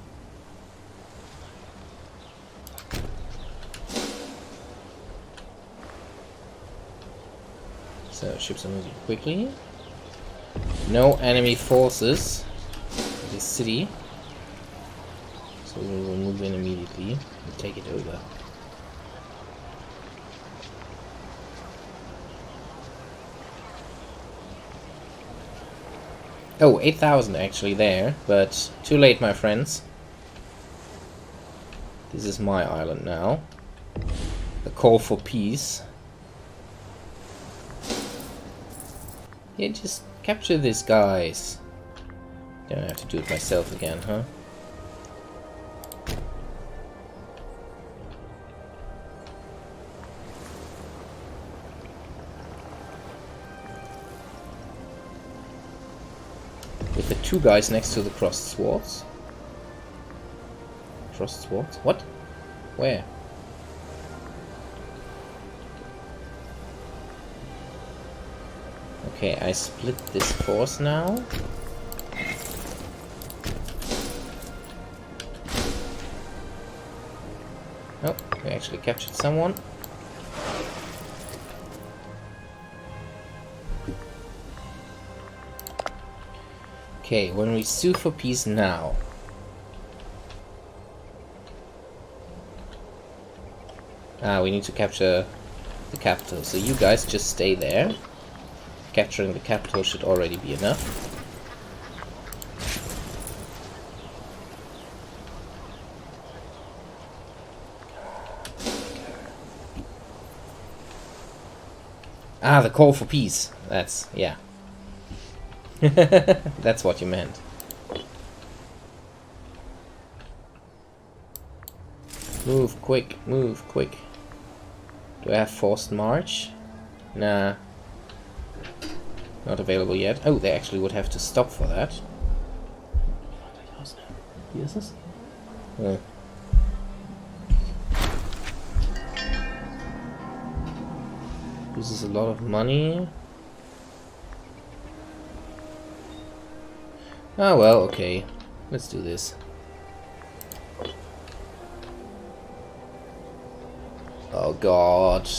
So, ships are moving quickly. No enemy forces in this city. So we will move in immediately and take it over. Oh, 8,000 actually there, but too late, my friends. This is my island now. A call for peace. Yeah, just capture these guys. Don't have to do it myself again, huh? With the 2 guys next to the crossed swords. Crossed swords? What? Where? Okay, I split this force now. Oh, we actually captured someone. Okay, when we sue for peace now. We need to capture the capital. So you guys just stay there. Capturing the capital should already be enough. The call for peace. That's, yeah. That's what you meant. Move quick, move quick. Do I have forced march? Nah. Not available yet. Oh, they actually would have to stop for that. Oh. Loses a lot of money. Ah, well, okay. Let's do this. Oh god.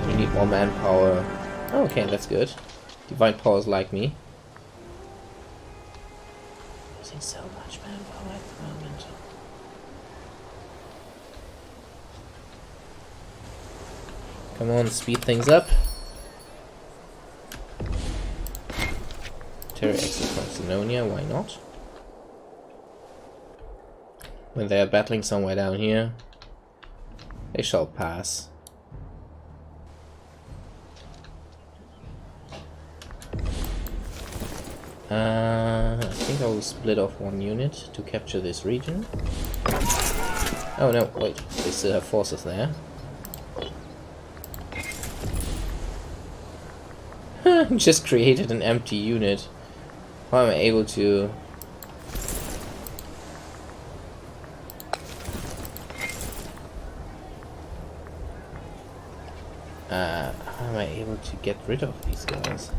We need more manpower. Oh, okay, that's good. Divine powers like me. Using so much manpower at the moment. Come on, speed things up. Terror exit from Sinonia, why not? When they are battling somewhere down here, they shall pass. I think I will split off one unit to capture this region. Oh no, wait, they still have forces there. Just created an empty unit. How am I able to... how am I able to get rid of these guys?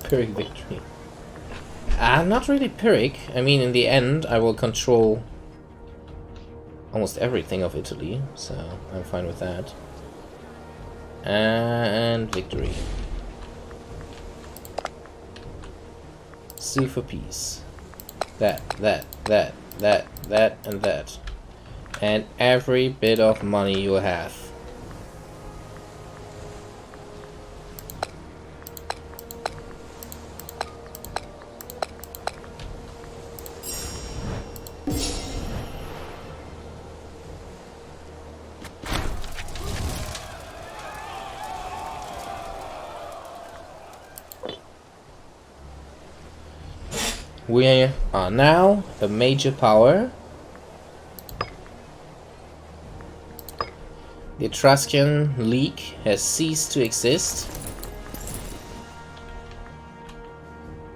Pyrrhic victory. Not really Pyrrhic. I mean, in the end, I will control almost everything of Italy, so I'm fine with that. And victory. Sue for peace. That, and that. And every bit of money you have. We are now a major power. The Etruscan League has ceased to exist.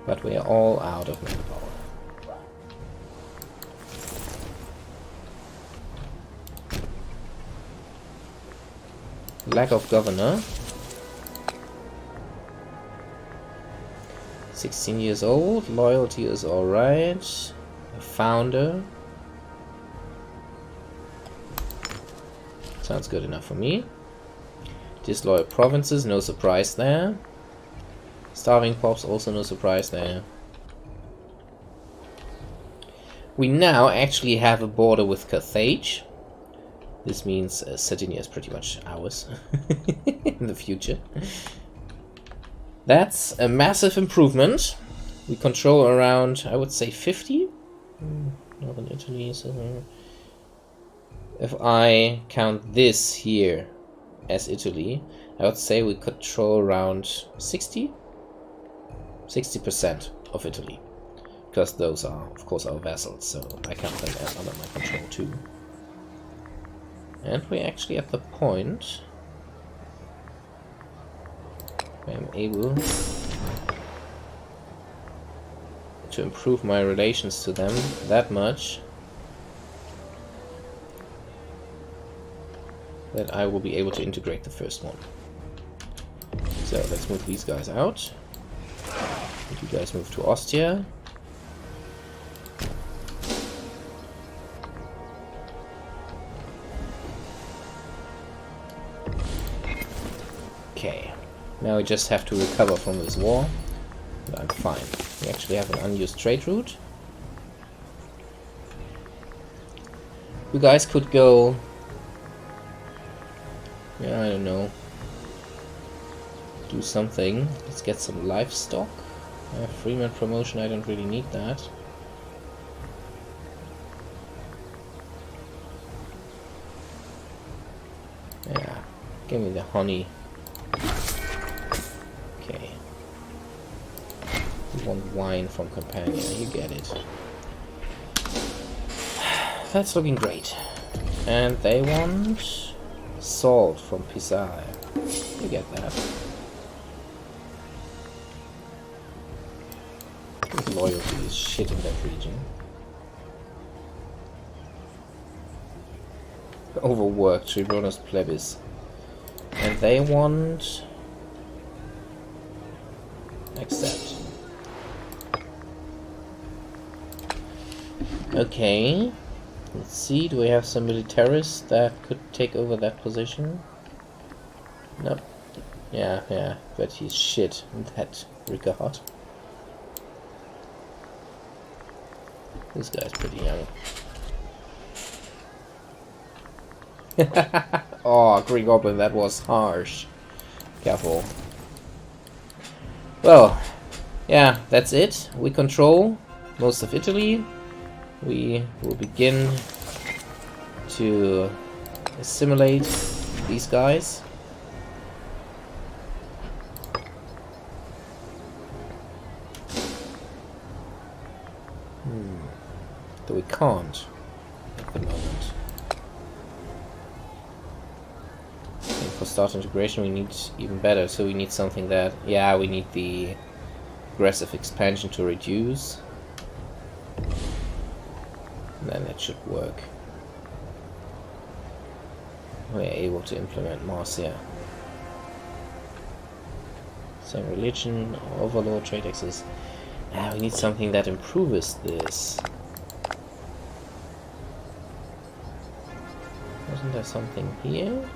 But we are all out of manpower. Lack of governor. 16 years old, loyalty is alright. A founder. Sounds good enough for me. Disloyal provinces, no surprise there. Starving pops, also no surprise there. We now actually have a border with Carthage. This means Sardinia is pretty much ours in the future. That's a massive improvement. We control around, I would say, 50. Northern Italy. So if I count this here as Italy, I would say we control around 60%. 60% of Italy. Because those are, of course, our vassals, so I count them as under my control too. And we're actually at the point I'm able to improve my relations to them that much that I will be able to integrate the first one. So let's move these guys out. You guys move to Ostia. Now we just have to recover from this war. But I'm fine. We actually have an unused trade route. You guys could go... yeah, I don't know. Do something. Let's get some livestock. Freeman promotion, I don't really need that. Yeah, give me the honey. Okay. You want wine from companion, you get it. That's looking great. And they want salt from Pisare. You get that. His loyalty is shit in that region. Overworked, Tribunus Plebis. And they want... accept. Okay. Let's see, do we have some militarists that could take over that position? Nope. Yeah, but he's shit in that regard. This guy's pretty young. Oh, Green Goblin, that was harsh. Careful. Well, yeah, that's it. We control most of Italy. We will begin to assimilate these guys. Though we can't at the moment. And for start integration we need even better, so we need something that... yeah, we need the aggressive expansion to reduce. Then it should work. We're able to implement Marcia. Same religion, overlord, trade access. We need something that improves this. Wasn't there something here?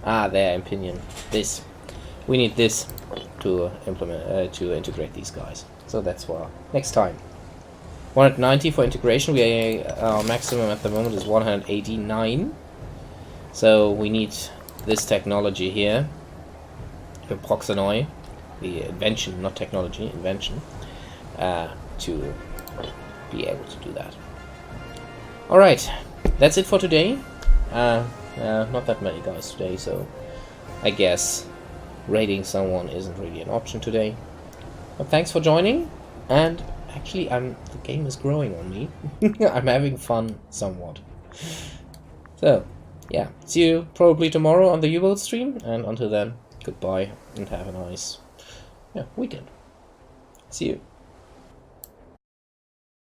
Ah, there, Impinion. This. We need this to implement, to integrate these guys. So that's for next time. 190 for integration. Our maximum at the moment is 189. So we need this technology here, the Proxenoi, the invention, not technology, invention, to be able to do that. Alright, that's it for today. Not that many guys today, so I guess raiding someone isn't really an option today. But thanks for joining, and actually the game is growing on me. I'm having fun somewhat. So, yeah, see you probably tomorrow on the U-Boat stream, and until then, goodbye and have a nice weekend. See you.